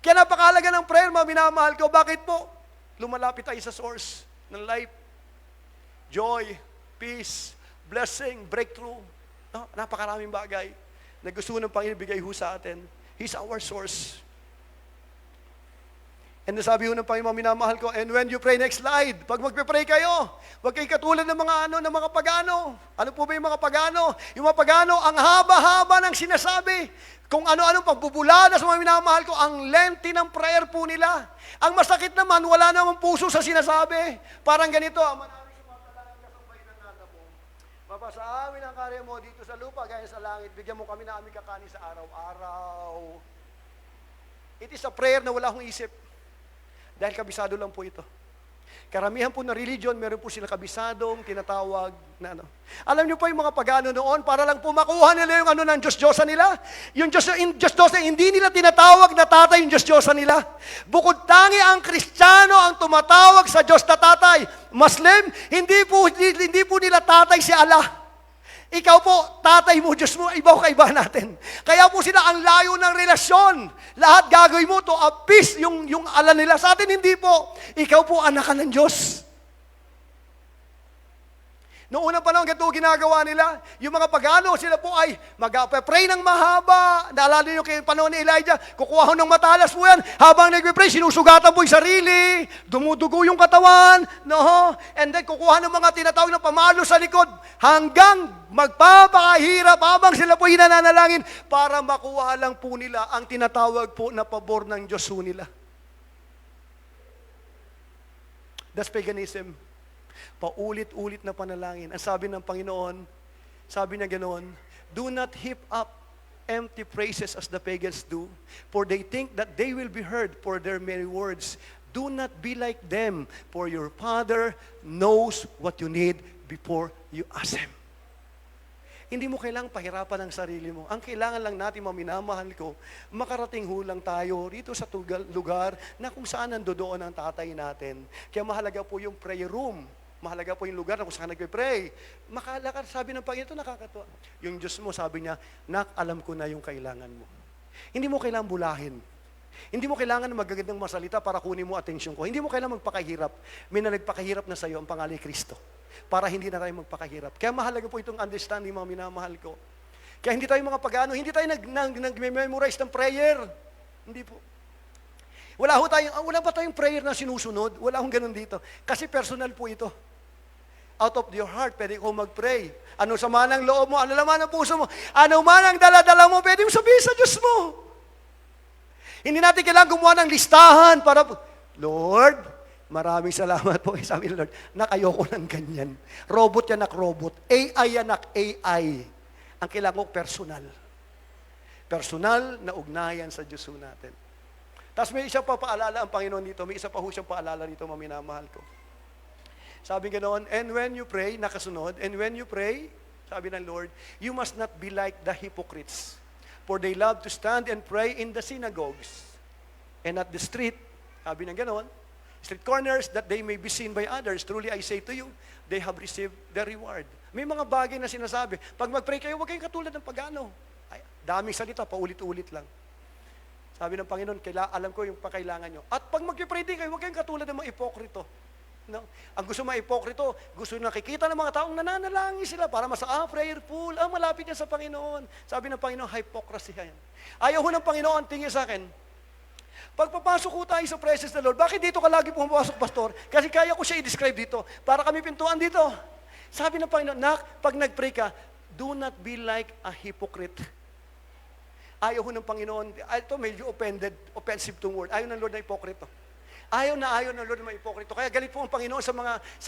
Kaya napakalaga ng prayer, mga minamahal ko. Bakit po? Lumalapit tayo sa source ng life. Joy, peace, blessing, breakthrough. No? Napakaraming bagay na gusto ng Panginoon bigay ho sa atin. He's our source. And nasabi ho ng Panginoon, minamahal ko, and when you pray, next slide, pag magpe-pray kayo, huwag kayong katulad ng mga pagano. Ano po ba yung mga pagano? Yung mga pagano, ang haba-haba ng sinasabi. Kung ano-ano pagbubulada sa mga minamahal ko, ang lengthy ng prayer po nila. Ang masakit naman, wala namang puso sa sinasabi. Parang ganito, mapasa amin ang karya mo dito sa lupa, gaya sa langit. Bigyan mo kami na aming kakanin sa araw-araw. It is a prayer na wala akong isip. Dahil kabisado lang po ito. Karamihan po na religion, meron po sila kabisadong tinatawag na ano. Alam niyo po yung mga pagano noon, para lang po makuha nila yung ano ng Diyos-Diyosa nila. Yung Diyos-Diyosa, hindi nila tinatawag na tatay yung Diyos-Diyosa nila. Bukod tangi ang Kristiyano ang tumatawag sa Diyos na tatay. Muslim, hindi po nila tatay si Allah. Ikaw po, tatay mo, Diyos mo, iba o kaiba natin. Kaya po sila ang layo ng relasyon. Lahat gagawin mo to appease yung ala nila. Sa atin, hindi po. Ikaw po, anak ka ng Diyos. Noong unang panahon, ganito ginagawa nila. Yung mga pagano, sila po ay mag-pray ng mahaba. Naalala niyo kay panahon ni Elijah, kukuha ho ng matalas po yan. Habang nag-pray, sinusugatan po yung sarili, dumudugo yung katawan, no? And then kukuha ng mga tinatawag na pamalo sa likod, hanggang magpapakahirap habang sila po hinananalangin para makuha lang po nila ang tinatawag po na pabor ng Diyos po nila. That's paganism. Paulit-ulit na panalangin. Ang sabi ng Panginoon, sabi niya ganoon, do not heap up empty praises as the pagans do, for they think that they will be heard for their merry words. Do not be like them, for your Father knows what you need before you ask Him. Hindi mo kailangang pahirapan ang sarili mo. Ang kailangan lang natin, minamahal ko, makarating hulang tayo rito sa lugar na kung saan nandoon ang tatay natin. Kaya mahalaga po yung prayer room. Mahalaga po yung lugar na kung saan nagpe-pray. Makalakar, sabi ng Panginoon, ito nakakatuwa. Yung Diyos mo, sabi niya, nak, alam ko na yung kailangan mo. Hindi mo kailangang bulahin. Hindi mo kailangan ng magagandang masalita para kunin mo atensyon ko. Hindi mo kailangan magpakahirap. May na nagpakahirap na sa iyo ang pangalan ni Kristo. Para hindi na tayo magpakahirap. Kaya mahalaga po itong understanding, mga minamahal ko. Kaya hindi tayo mga pagano, hindi tayo nag-memorize ng prayer. Hindi po. Wala ba tayong prayer na sinusunod? Wala akong ganun dito. Kasi personal po ito. Out of your heart, pwede ko mag-pray. Ano sama ng loob mo, ano laman ng puso mo, ano man ang dala-dala mo, pwede mo sabihin sa Diyos mo. Hindi natin kailangan gumawa ng listahan para, Lord, maraming salamat po. Sabi ng Lord, ayoko ng ganyan. Robot yan, robot. AI yan, AI. Ang kailangan ko, personal. Personal na ugnayan sa Diyos natin. Tapos may isa pa paalala ang Panginoon dito. May isa pa ho siyang paalala dito, maminamahal ko. Sabi ganoon, and when you pray, nakasunod, and when you pray, sabi ng Lord, you must not be like the hypocrites. For they love to stand and pray in the synagogues and at the street, sabi ng ganoon, street corners, that they may be seen by others. Truly I say to you, they have received their reward. May mga bagay na sinasabi. Pag mag-pray kayo, huwag kayong katulad ng pagano. Ay, daming salita, paulit-ulit lang. Sabi ng Panginoon, alam ko yung pakailangan nyo. At pag mag-pray din kayo, huwag kayong katulad ng mga ipokrito. No? Ang gusto mga ipokrito, gusto nakikita ng mga taong nananalangin sila para prayerful, malapit yan sa Panginoon. Sabi ng Panginoon, hypocrisy yan. Ayaw ho ng Panginoon, tingin sa akin, pagpapasok ko tayo sa presence ng Lord, bakit dito ka lagi pumapasok, Pastor? Kasi kaya ko siya i-describe dito, para kami pintuan dito. Sabi ng Panginoon, pag nag-pray ka, do not be like a hypocrite. Ayaw ho ng Panginoon, ito medyo offensive tong word, ayaw ng Lord na hipokrito. Ayaw ng Lord na mga hipokrito. Kaya galit po ang Panginoon sa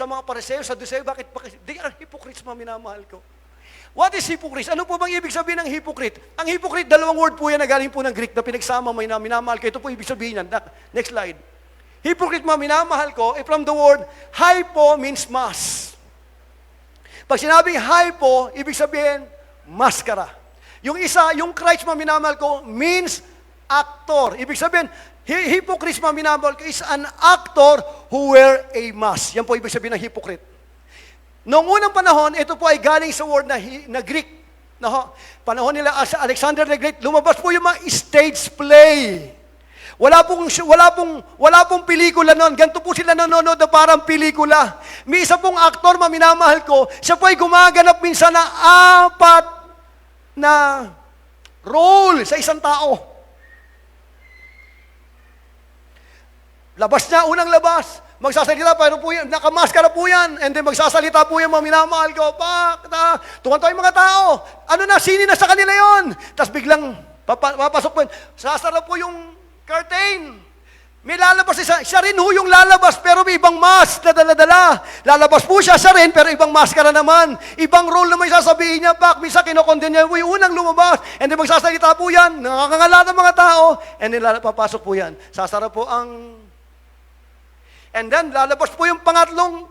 mga Pariseo, sa Saduseo, bakit? They are hypocrites, mga minamahal ko. What is hypocrite? Ano po bang ibig sabihin ng hypocrite? Ang hypocrite, dalawang word po yan na galing po ng Greek na pinagsama, may minamahal ko. Ito po ibig sabihin yan. Next slide. Hypocrite, mga minamahal ko, from the word, hypo means mask. Pag sinabing hypo, ibig sabihin, maskara. Yung isa, yung Christ mga minamahal ko, means actor. Ibig sabihin, hypocrite mga minamahal ko is an actor who wear a mask. Yan po ibig sabihin ng hypocrite. Noong unang panahon, ito po ay galing sa word na Greek. No? Panahon nila sa Alexander the Great, lumabas po yung mga stage play. Wala pong pelikula noon. Ganito po sila nanonood na parang pelikula. May isa pong aktor, minamahal ko, siya po ay gumaganap minsan na 4 na role sa isang tao. Labas niya, unang labas. Magsasalita, pero po yan, nakamaskara po yan. And then magsasalita po yan, minamahal ko. Tuwan-tuwa yung mga tao. Ano na, sini na sa kanila yon. Tapos biglang, papasok po yun. Sasara po yung curtain. May lalabas siya rin ho yung lalabas, pero may ibang mask na dala-dala. Lalabas po siya rin, pero ibang maskara naman. Ibang role naman yung sasabihin niya, minsan kinokondem niya, yung unang lumabas, and then magsasalita po yan, nakakangala ng mga tao, and then papasok po yan. Sasara po and then lalabas po yung pangatlong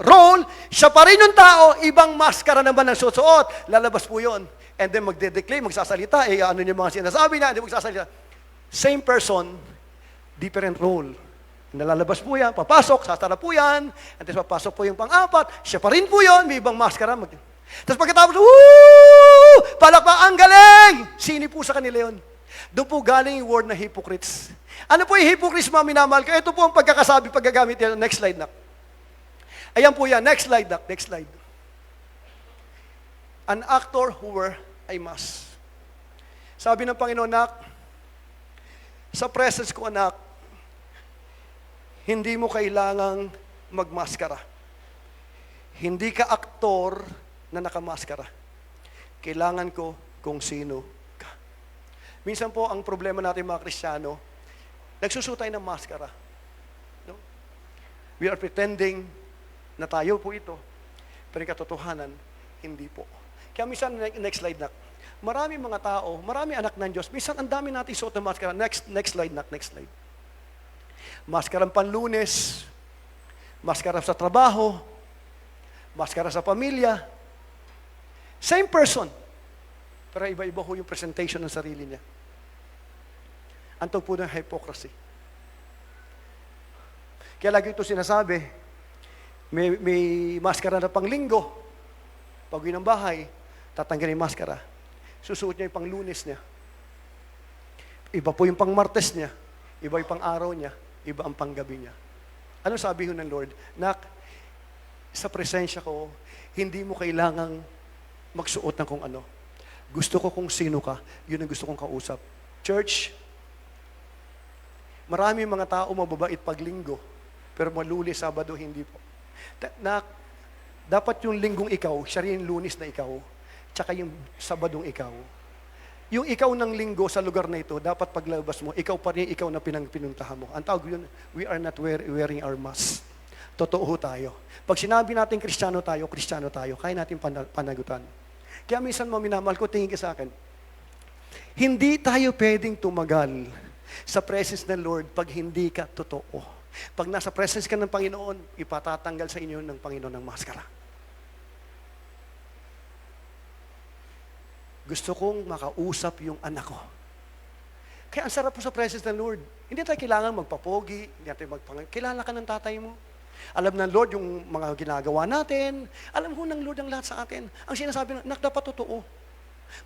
role, siya pa rin yung tao, ibang maskara naman ang susuot, lalabas po yun. And then magde-declare, magsasalita, ano yung mga sinasabi niya, and then magsasalita. Same person, different role. Nalalabas po yan, papasok, sasara po yan, at tapos papasok po yung pang-4, siya pa rin po yun, may ibang maskara. Tapos pagkatapos, woo! Palakpak, ang galing! Sini po sa kanila yun. Doon po galing yung word na hypocrites. Ano po yung hypocrites, mga minamahal ko? Ito po ang pagkakasabi, paggagamit yan. Next slide, nak. Ayan po yan, next slide, nak. Next slide. An actor who wear a mask. Sabi ng Panginoon, nak, sa presence ko, anak, hindi mo kailangang magmaskara. Hindi ka aktor na nakamaskara. Kailangan ko kung sino ka. Minsan po, ang problema natin mga Kristiyano, nagsusuot tayo ng maskara. No? We are pretending na tayo po ito, pero yung katotohanan, hindi po. Kaya minsan, next slide na. Marami mga tao, marami anak ng Diyos. Minsan, ang dami natin suot ng maskara. Next slide, nak. Next slide. Maskara panlunes, maskara sa trabaho, maskara sa pamilya. Same person. Pero iba-iba ho yung presentation ng sarili niya. Antong po ng hypocrisy. Kaya lagi ito sinasabi, may maskara na panglinggo. Pag uwi ng bahay, tatanggalin yung maskara. Susuot niya yung pang-Lunes niya. Iba po yung pang-Martes niya. Iba yung pang-araw niya. Iba ang pang-gabi niya. Ano sabi ho ng Lord? Nak, sa presensya ko, hindi mo kailangang magsuot ng kung ano. Gusto ko kung sino ka. Yun ang gusto kong kausap. Church, marami mga tao mababait pag linggo, pero Lunes, Sabado, hindi po. Nak, dapat yung linggong ikaw, siya rin yung Lunes na ikaw, tsaka yung Sabadong ikaw. Yung ikaw ng linggo sa lugar na ito, dapat paglabas mo, ikaw pa rin ikaw na pinuntahan mo. Ang tawag yun, we are not wearing our mask. Totoo tayo. Pag sinabi natin Kristiyano tayo, kaya natin panagutan. Kaya minsan mo minamahal ko, tingin ka sa akin, hindi tayo pwedeng tumagal sa presence ng Lord pag hindi ka totoo. Pag nasa presence ka ng Panginoon, ipatatanggal sa inyo ng Panginoon ng maskara. Gusto kong makausap yung anak ko. Kaya ang sarap po sa presence ng Lord. Hindi tayo kailangan magpapogi, hindi tayo kilala ka ng tatay mo. Alam ng Lord yung mga ginagawa natin. Alam ho ng Lord ang lahat sa atin. Ang sinasabi ng, dapat totoo.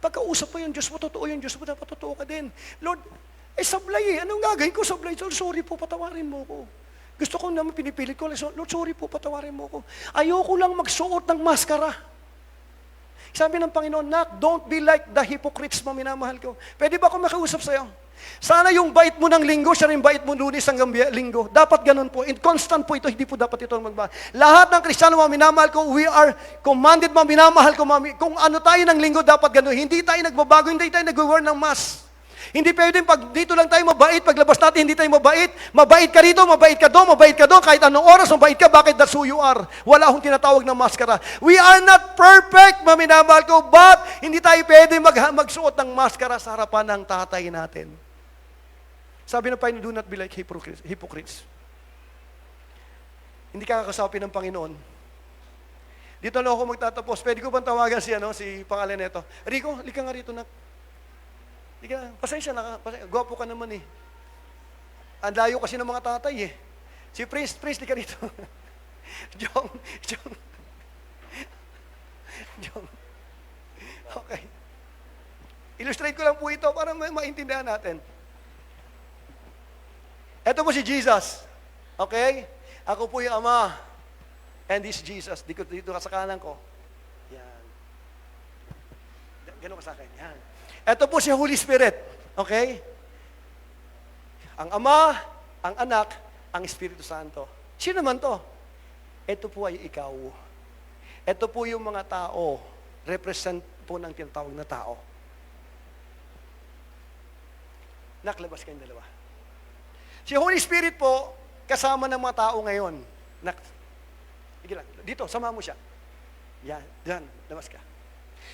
Pagkausap mo yung Diyos mo, totoo yung Diyos mo, dapat totoo ka din. Lord, sablay eh. Anong gagawin ko? Sablay. Lord, sorry po, patawarin mo ko. Gusto ko naman pinipilit ko. Lord, sorry po, patawarin mo ko. Ayoko lang magsuot ng maskara. Sabi ng Panginoon, Nak, don't be like the hypocrites mo, minamahal ko. Pwede ba ako makiusap sa'yo? Sana yung bait mo ng linggo, siya rin bait mo Lunes hanggang linggo. Dapat ganun po. Constant po ito, hindi po dapat ito magbago. Lahat ng Kristiyano, mga minamahal ko, we are commanded, mga minamahal ko, kung ano tayo ng linggo, dapat ganun. Hindi tayo nagbabago, hindi tayo nag-wear ng mask. Hindi pwedeng pag dito lang tayo mabait, paglabas natin hindi tayo mabait. Mabait ka rito, mabait ka doon, kahit anong oras mabait ka, bakit that's who you are? Wala akong tinatawag ng maskara. We are not perfect, maminamahal ko, but hindi tayo pwedeng magsuot ng maskara sa harapan ng tatay natin. Sabi ng Panginoon, do not be like hypocrites. Hindi ka kakasapin ng Panginoon Dito na ako magtatapos. Pwede ko bang tawagan si pangalan nito? Rico, lika nga rito, nak. Lika, pasensya na ka. Gwapo ka naman eh. Ang layo kasi ng mga tatay eh. Si Prince, lika rito. Jong. Okay. Illustrate ko lang po ito para maintindihan natin. Ito po si Jesus. Okay? Ako po yung Ama. And this Jesus. Dito ka sa kanan ko. Yan. Ganun ka sa akin. Yan. Ito po si Holy Spirit. Okay? Ang Ama, ang Anak, ang Espiritu Santo. Sino naman to? Ito po ay ikaw. Ito po yung mga tao. Represent po ng tinatawag na tao. Naklabas kayong dalawa. Si Holy Spirit po, kasama ng mga tao ngayon. Sige lang, dito, sama mo siya. Yan, dyan, labas ka.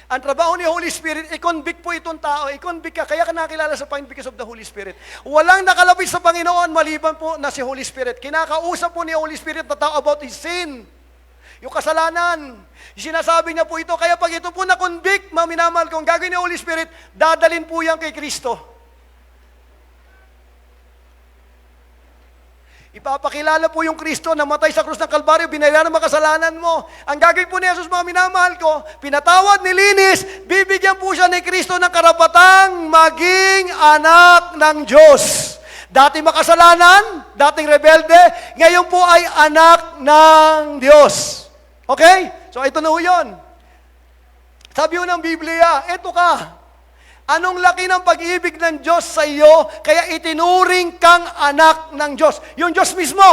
Ang trabaho ni Holy Spirit, i-convict po itong tao, i-convict ka, kaya ka nakilala sa Panginoon because of the Holy Spirit. Walang nakalapit sa Panginoon, maliban po na si Holy Spirit. Kinakausap po ni Holy Spirit na tao about his sin. Yung kasalanan. Sinasabi niya po ito, kaya pag ito po na-convict, maminamal kung gagawin ni Holy Spirit, dadalin po yan kay Kristo. Ipapakilala po yung Kristo na matay sa krus ng Kalbaryo, binayaran ang makasalanan mo. Ang gagawin po ni Jesus, mga minamahal ko, pinatawad, nilinis, bibigyan po siya ni Kristo ng karapatang maging anak ng Diyos. Dati makasalanan, dating rebelde, ngayon po ay anak ng Diyos. Okay? So ito na ho yun. Sabi ho ng Biblia, eto ka. Anong laki ng pag-ibig ng Diyos sa iyo, kaya itinuring kang anak ng Diyos. Yung Diyos mismo,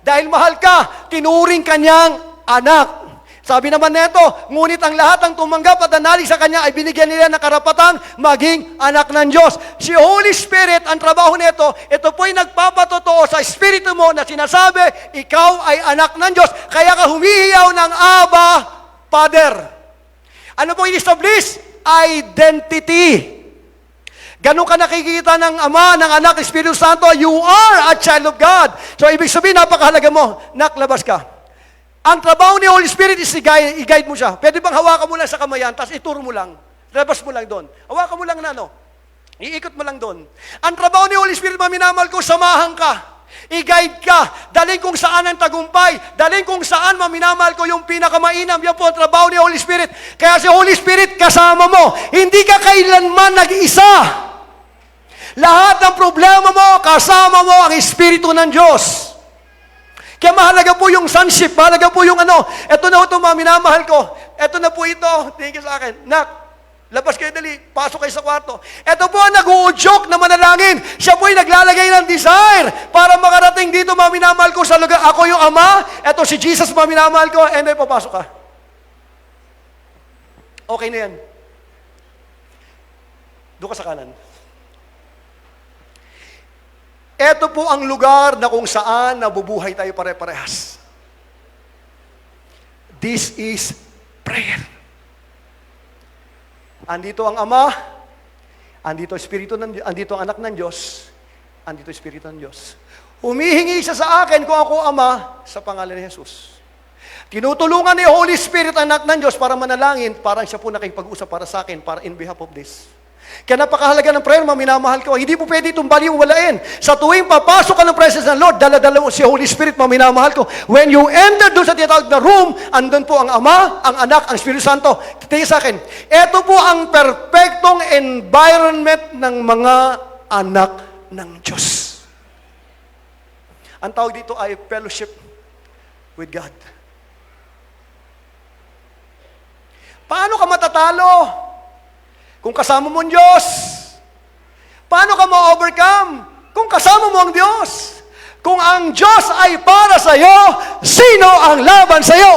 dahil mahal ka, tinuring kanyang anak. Sabi naman nito, ngunit ang lahat ng tumanggap at nanalig sa Kanya ay binigyan nila ng karapatang maging anak ng Diyos. Si Holy Spirit, ang trabaho nito, ito po'y nagpapatotoo sa Espiritu mo na sinasabi, ikaw ay anak ng Diyos, kaya ka humihiyaw ng Aba, Father. Ano pong in-establish? Identity. Ganun ka nakikita ng Ama, ng Anak, ng Espiritu Santo, you are a child of God. So, ibig sabihin, napakahalaga mo, naklabas ka. Ang trabaho ni Holy Spirit is i-guide mo siya. Pwede bang hawakan mo lang sa kamayan, tapos ituro mo lang, labas mo lang doon. Hawakan mo lang na, iikot mo lang doon. Ang trabaho ni Holy Spirit, maminamal ko, samahan ka. I-guide ka, dalhin kung saan ang tagumpay, dalhin kung saan, maminamahal ko, yung pinakamainam. Yan po ang trabaho ni Holy Spirit. Kaya si Holy Spirit kasama mo. Hindi ka kailanman nag-isa. Lahat ng problema mo, kasama mo ang Espiritu ng Diyos. Kaya mahalaga po yung sonship, mahalaga po yung eto na ito, maminamahal ko. Eto na po ito, tingin sa akin. Nak, labas kayo dali, pasok kayo sa kwarto. Ito po ang nag-uudyok na manalangin. Siya po ay naglalagay ng desire para makarating dito, maminamahal ko sa lugar. Ako yung Ama, ito si Jesus, maminamahal ko, and then papasok ka. Okay na yan. Doon ka sa kanan. Ito po ang lugar na kung saan nabubuhay tayo pare-parehas. This is prayer. Andito ang Ama, andito ang Anak ng Diyos, andito ang Espiritu ng Diyos. Humihingi siya sa akin kung ako Ama sa pangalan ni Jesus. Tinutulungan ni Holy Spirit ang Anak ng Diyos para manalangin, parang siya po nakipag-usap para sa akin, para in behalf of this. Kaya napakahalaga ng prayer, maminamahal ko. Hindi po pwede itong baliwalain. Sa tuwing papasok ka ng presence ng Lord, dala-dala mo si Holy Spirit, maminamahal ko. When you enter doon sa tinatawag na room, andun po ang Ama, ang Anak, ang Espiritu Santo. Tingin sa akin, ito po ang perfectong environment ng mga anak ng Diyos. Ang tawag dito ay fellowship with God. Paano ka matatalo? Kung kasama mo ang Diyos. Paano ka ma-overcome? Kung kasama mo ang Diyos. Kung ang Diyos ay para sa iyo, sino ang laban sa iyo?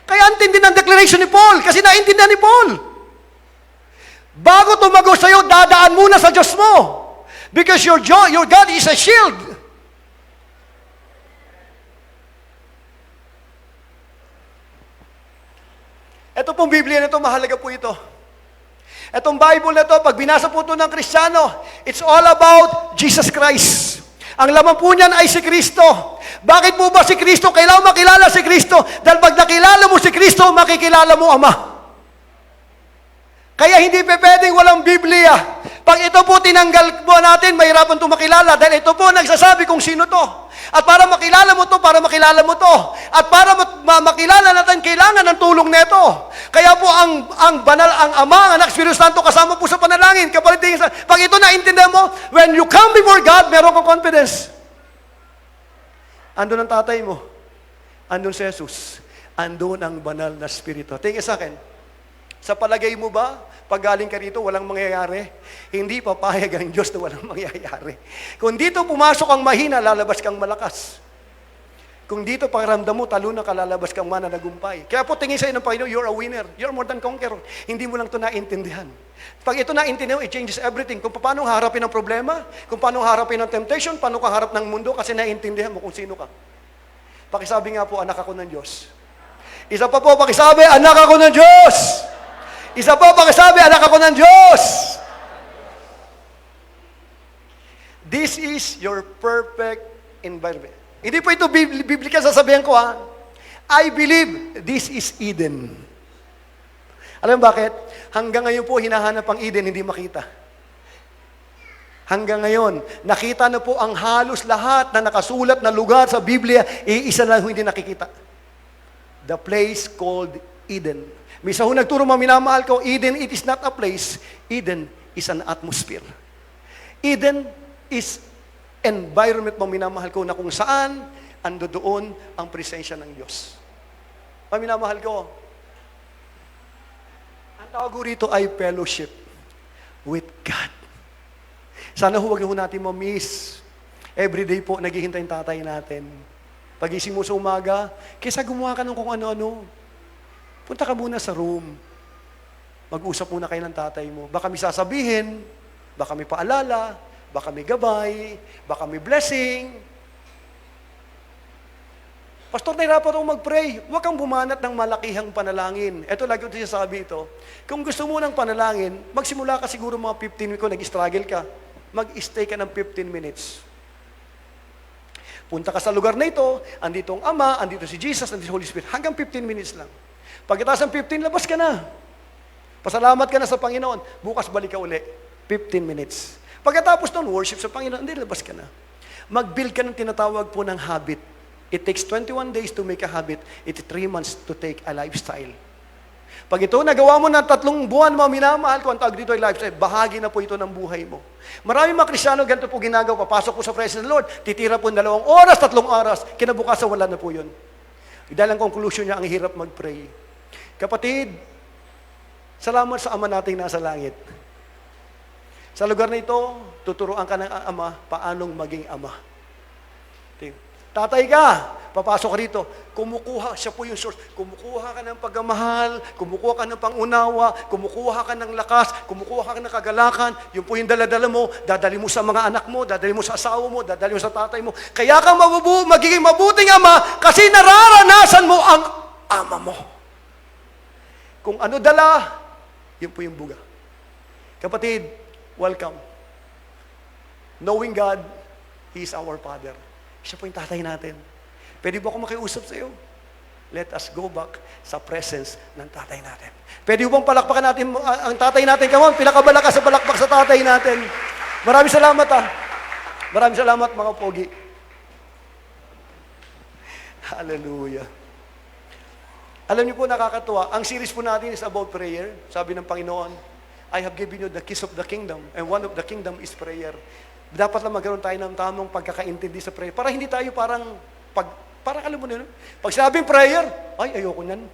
Kaya antindi ng declaration ni Paul, kasi naintindihan ni Paul. Bago tumago sa iyo, dadaan muna sa Diyos mo. Because your God is a shield. Ito pong Biblia na ito, mahalaga po ito. Itong Bible na ito, pag binasa po ito ng Kristiyano, it's all about Jesus Christ. Ang laman po niyan ay si Kristo. Bakit po ba si Kristo? Kailangan makilala si Kristo. Dahil pag nakilala mo si Kristo, makikilala mo Ama. Kaya hindi pwedeng walang Biblia. Pag ito po tinanggal po natin, mahirapan ito makilala. Dahil ito po nagsasabi kung sino to. At para makilala mo to, para makilala mo to. At para makilala natin, kailangan ng tulong nito. Kaya po ang banal, ang Ama, ang Anak, Espiritu Santo, kasama po sa panalangin. Kapatid, pag ito naintindihan mo, when you come before God, meron kang confidence. Andun ang tatay mo. Andun si Jesus. Andun ang banal na Espiritu. Tingin sa akin, sa palagay mo ba, pag galing ka rito, walang mangyayari? Hindi papayag ang Diyos na walang mangyayari. Kung dito pumasok ang mahina, lalabas kang malakas. Kung dito pakiramdam mo, talunan ka, lalabas kang mananagumpay. Kaya po tingin sa'yo ng Panginoon, you're a winner. You're more than conqueror. Hindi mo lang ito naintindihan. Pag ito naintindihan, it changes everything. Kung paano harapin ang problema, kung paano harapin ang temptation, paano ka harap ng mundo, kasi naintindihan mo kung sino ka. Pakisabi nga po, anak ako ng Diyos. Isa pa po, pakisabi, anak ako ng Diyos. Isa pa, pakisabi, anak ako ng Diyos. This is your perfect environment. Hindi po ito biblical sasabihin ko, ha? I believe this is Eden. Alam mo bakit? Hanggang ngayon po, hinahanap ang Eden, hindi makita. Hanggang ngayon, nakita na po ang halos lahat na nakasulat na lugar sa Biblia, iisa lang hindi nakikita. The place called Eden. Misa ho nagturo mga minamahal ko, Eden, it is not a place. Eden is an atmosphere. Eden is environment mga minamahal ko na kung saan ando doon ang presensya ng Diyos. Mga minamahal ko, ang tawag ko rito ay fellowship with God. Sana huwag na natin ma-miss. Everyday po, naghihintay yung tatay natin. Pagising mo sa umaga, kaysa gumawa ka ng kung ano-ano, punta ka muna sa room. Mag-usap muna kayo ng tatay mo. Baka may sasabihin, baka may paalala, baka may gabay, baka may blessing. Pastor, nahirapan ako mag-pray. Huwag kang bumanat ng malakihang panalangin. Ito, lagi ko sinasabi ito. Kung gusto mo ng panalangin, magsimula ka siguro mga 15 minutes, kung nag-struggle ka, mag-stay ka ng 15 minutes. Punta ka sa lugar na ito, andito ang Ama, andito si Jesus, andito si Holy Spirit. Hanggang 15 minutes lang. Pagkatapos ng 15, labas ka na. Pasalamat ka na sa Panginoon. Bukas balik ka uli. 15 minutes. Pagkatapos nun, worship sa Panginoon, hindi, labas ka na. Mag-build ka ng tinatawag po ng habit. It takes 21 days to make a habit. It's 3 months to take a lifestyle. Pag ito, nagawa mo ng 3 buwan, mga minamahal ko, ang tawag dito ay lifestyle, bahagi na po ito ng buhay mo. Maraming mga Kristiyano, ganito po ginagawa, papasok po sa presence ng Lord, titira po 2 oras, 3 oras, kinabukasan wala na po yun. Dahil ang conclusion niya, ang hirap mag-pray. Kapatid, salamat sa Ama nating nasa langit. Sa lugar na ito, tuturuan ka ng Ama paanong maging Ama. Tatay ka, papasok ka rito, kumukuha, siya po yung source, kumukuha ka ng pagmamahal, kumukuha ka ng pangunawa, kumukuha ka ng lakas, kumukuha ka ng kagalakan, yun po yung dala-dala mo, dadali mo sa mga anak mo, dadali mo sa asawa mo, dadali mo sa tatay mo. Kaya ka magiging mabuting Ama kasi nararanasan mo ang Ama mo. Kung ano dala, yun po yung buga. Kapatid, welcome. Knowing God, He is our Father. Siya po yung tatay natin. Pwede ba ako makiusap sa iyo? Let us go back sa presence ng tatay natin. Pwede bang palakpakan natin ang tatay natin? Come on, pinakabalakas sa palakpak sa tatay natin. Maraming salamat Maraming salamat mga pogi. Hallelujah. Alam niyo po, nakakatuwa. Ang series po natin is about prayer. Sabi ng Panginoon, I have given you the keys of the kingdom, and one of the kingdom is prayer. Dapat lang magkaroon tayo ng tamang pagkakaintindi sa prayer. Para hindi tayo parang alam mo nyo, pag sinabing prayer, ay, ayoko nan.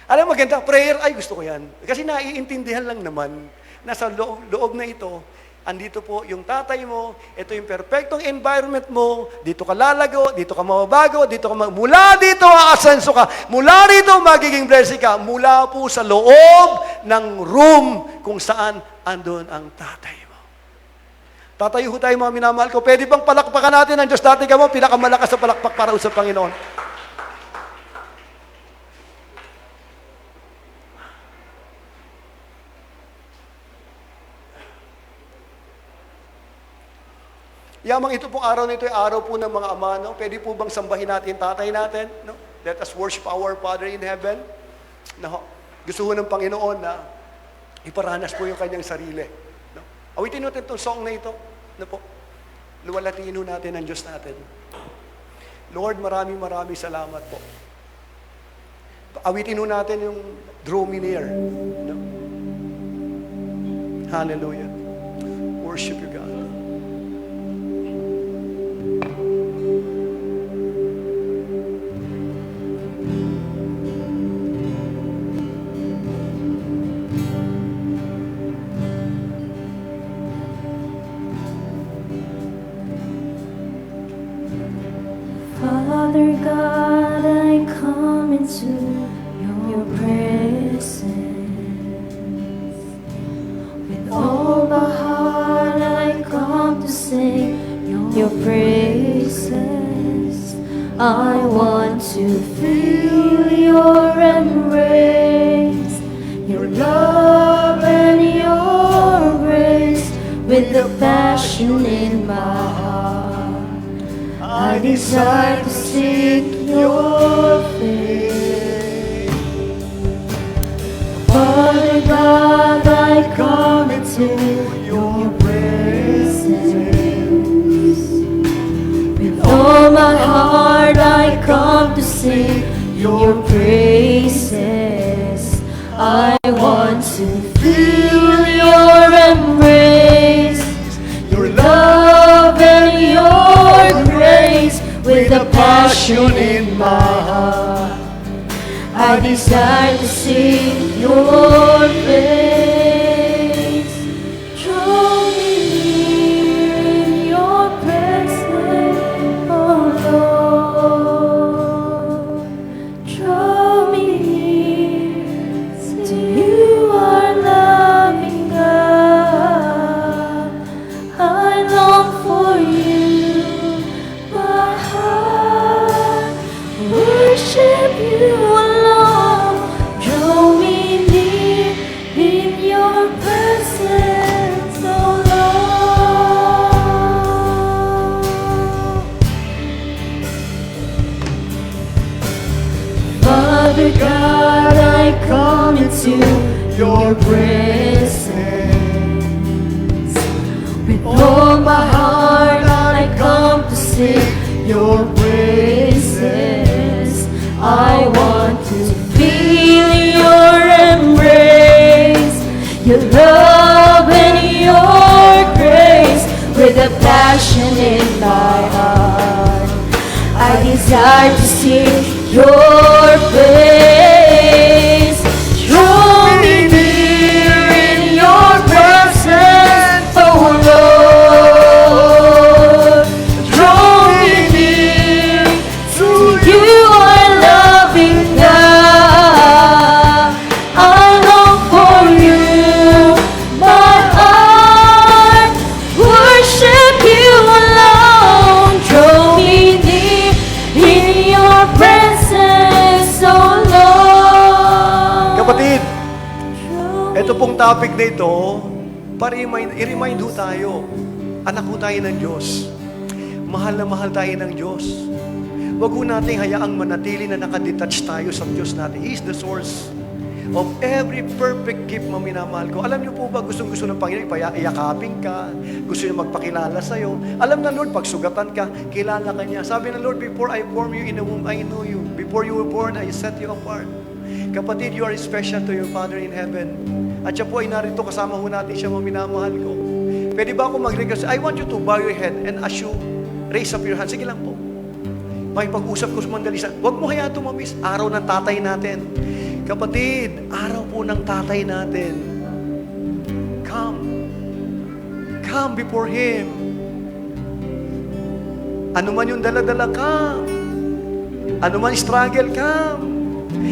Alam mo, maganda, prayer, ay, gusto ko yan. Kasi naiintindihan lang naman, nasa loob na ito, andito po yung tatay mo, ito yung perfectong environment mo, dito ka lalago, dito ka mababago, mula dito aasenso ka, mula dito magiging blessing ka, mula po sa loob ng room kung saan andun ang tatay. Tatayo ho tayo mga minamahal ko. Pwede bang palakpakan natin ang Diyos dati ka mo? Pinakamalakas sa palakpak para sa Panginoon. Yamang ito pong araw na ito ay araw po ng mga ama, no? Pwede po bang sambahin natin tatay natin, no? Let us worship our Father in heaven. No? Gusto ko ng Panginoon na iparanas po yung kanyang sarili. No? Awitin natin itong song na ito. No po? Luwalatiin natin ang Diyos natin. Lord, maraming salamat po. Awitin natin yung Draw Me Near. No? Hallelujah. Worship you, God. Father God, I come into your presence. With all my heart, I come to sing your praises. I want to feel your embrace, your love and your grace, with the passion in my heart. I desire to seek your face. Father God, I come into your presence. With all my heart, I come to sing your praises. I want to feel your embrace, your love and your grace, with a passion in my heart. I desire to see your face. Draw me near in your presence, oh Lord. Draw me near to you, our loving God. I long for you. My heart worship you alone. Draw me near in your presence, oh Lord. Father God, I come into your presence. With all my heart, I come to sing your praises. I want to feel your embrace, your love and your grace, with a passion in my heart. I desire to see your face. Draw me near in your presence, oh Lord. Draw me near to you, our loving God. I long for you, my heart worship you alone. Draw me near in your presence, oh Lord. Kapatid, ito pong topic na ito, para i-remind ho tayo, anak ho tayo ng Diyos. Mahal na mahal tayo ng Diyos. Huwag ho nating hayaang manatili na nakadetach tayo sa Diyos natin. He is the source of every perfect gift na minamahal ko. Alam niyo po ba, gustong-gusto ng Panginoon, iyakapin ka, gusto niya magpakilala sa'yo. Alam na Lord, pag sugatan ka, kilala ka niya. Sabi ng Lord, before I form you in the womb, I know you. Before you were born, I set you apart. Kapatid, you are special to your Father in heaven. At siya po ay narito, kasama ho natin siya, mga minamahal ko. Pwede ba ako mag-request? I want you to bow your head and as you raise up your hand. Sige lang po. May pag-usap ko sa mandalisan. Huwag mo kaya tumamis. Araw ng tatay natin. Kapatid, araw po ng tatay natin. Come. Come before Him. Ano man yung dala-dala, come. Ano man struggle, come.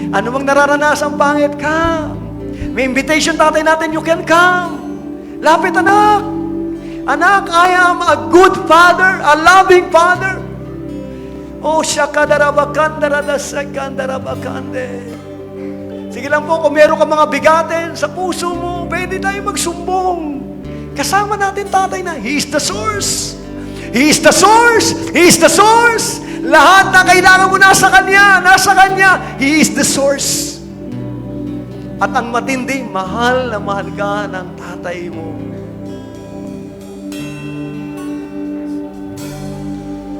Ano mang nararanasan pangit, come. May invitation tatay natin, you can come. Lapit anak. Anak, I am a good father, a loving father. Oh, shakadarabakandarabasakandarabakande. Sige lang po, kung meron ka mga bigatin sa puso mo, pwede tayo magsumbong. Kasama natin tatay na, He is the source. He is the source. He is the source. Lahat na kailangan mo nasa Kanya. Nasa Kanya. He is the source. At ang matindi, mahal na mahal ka ng tatay mo.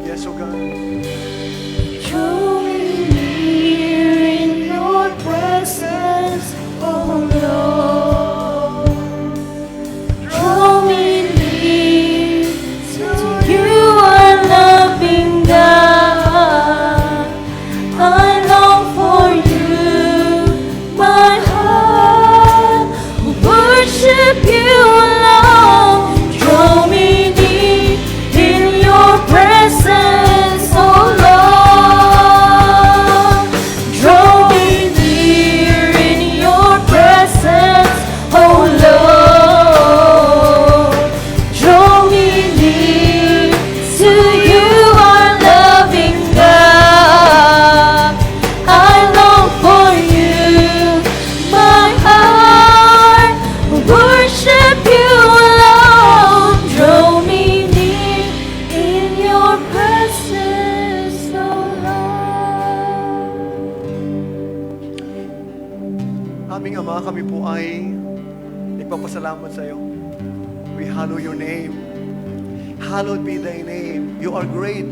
Yes, O God. Draw me near in your presence, oh Lord. Draw me near to you, our loving God. I long for you, my heart will worship you alone. Draw me near in your presence, oh Lord. Draw me near in your presence, oh Lord. Draw me near to you, our loving God. I long for you, my heart will worship you alone. Draw me near in your presence, oh Lord. Aming Ama, kami po ay nagpapasalamat sa iyo. We hallow your name. Hallowed be thy name. You are great.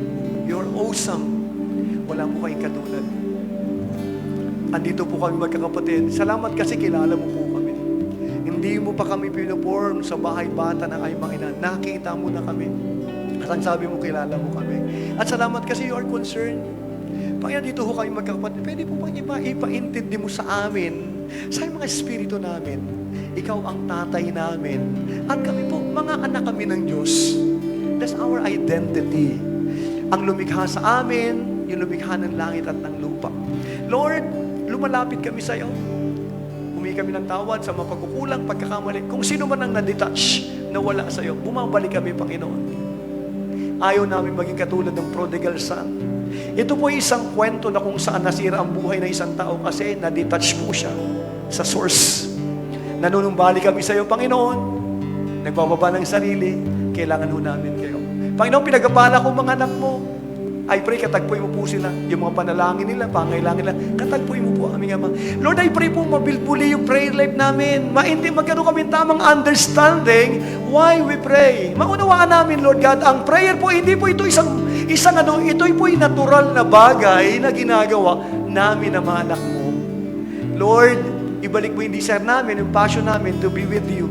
You are awesome. Wala po kayong katulad. Andito po kami magkakapatid. Salamat kasi kilala mo po kami. Hindi mo pa kami pinuporm sa bahay bata ng ay mga ina. Nakita mo na kami. At ang sabi mo, kilala mo kami. At salamat kasi you are concerned. Panginoon, dito ho kami magkakapatid. Pwede po bang ipaintindi mo sa amin, sa mga espiritu namin, ikaw ang tatay namin. At kami po, mga anak kami ng Diyos. That's our identity. Ang lumikha sa amin, yung lumikha ng langit at ng lupa. Lord, lumalapit kami sa iyo. Humingi kami ng tawad sa mga pagkukulang, pagkakamali. Kung sino man ang na-detach, nawala sa iyo, bumabalik kami, Panginoon. Ayaw namin maging katulad ng prodigal son. Ito po isang kwento na kung saan nasira ang buhay ng isang tao kasi na-detach po siya sa source. Nanunumbalik kami sa iyo, Panginoon. Nagbababa ng sarili, kailangan ho namin kayo. Panginoon, pinagabala ko mga anak mo. I pray, katagpuin mo po sila. Yung mga panalangin nila, pangailangan nila, katagpuin mo po aming Ama. Lord, I pray po mabilbuli yung prayer life namin. Magkaroon kami tamang understanding why we pray. Maunawaan namin, Lord God, ang prayer po, hindi po ito isang ito po yung natural na bagay na ginagawa namin na mga anak mo. Lord, ibalik mo yung desire namin, yung passion namin to be with you,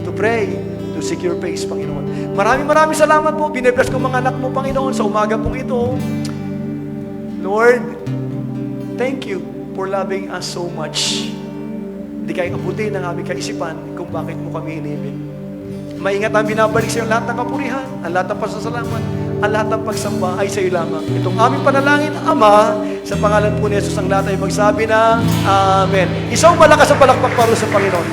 to pray, to seek your face, Panginoon. Maraming salamat po. Binibless ko mga anak mo, Panginoon, sa umaga pong ito. Lord, thank you for loving us so much. Hindi kayo abutin ng aming kaisipan kung bakit mo kami inibig. Maingat ang binabalik sa iyo lahat ng kapurihan, ang lahat ng pasasalamat, ang lahat ng pagsamba ay sa iyo lamang. Itong aming panalangin, Ama, sa pangalan po ni Jesus ang lahat ay magsabi ng Amen. Isang malakas ang palakpak para sa Panginoon.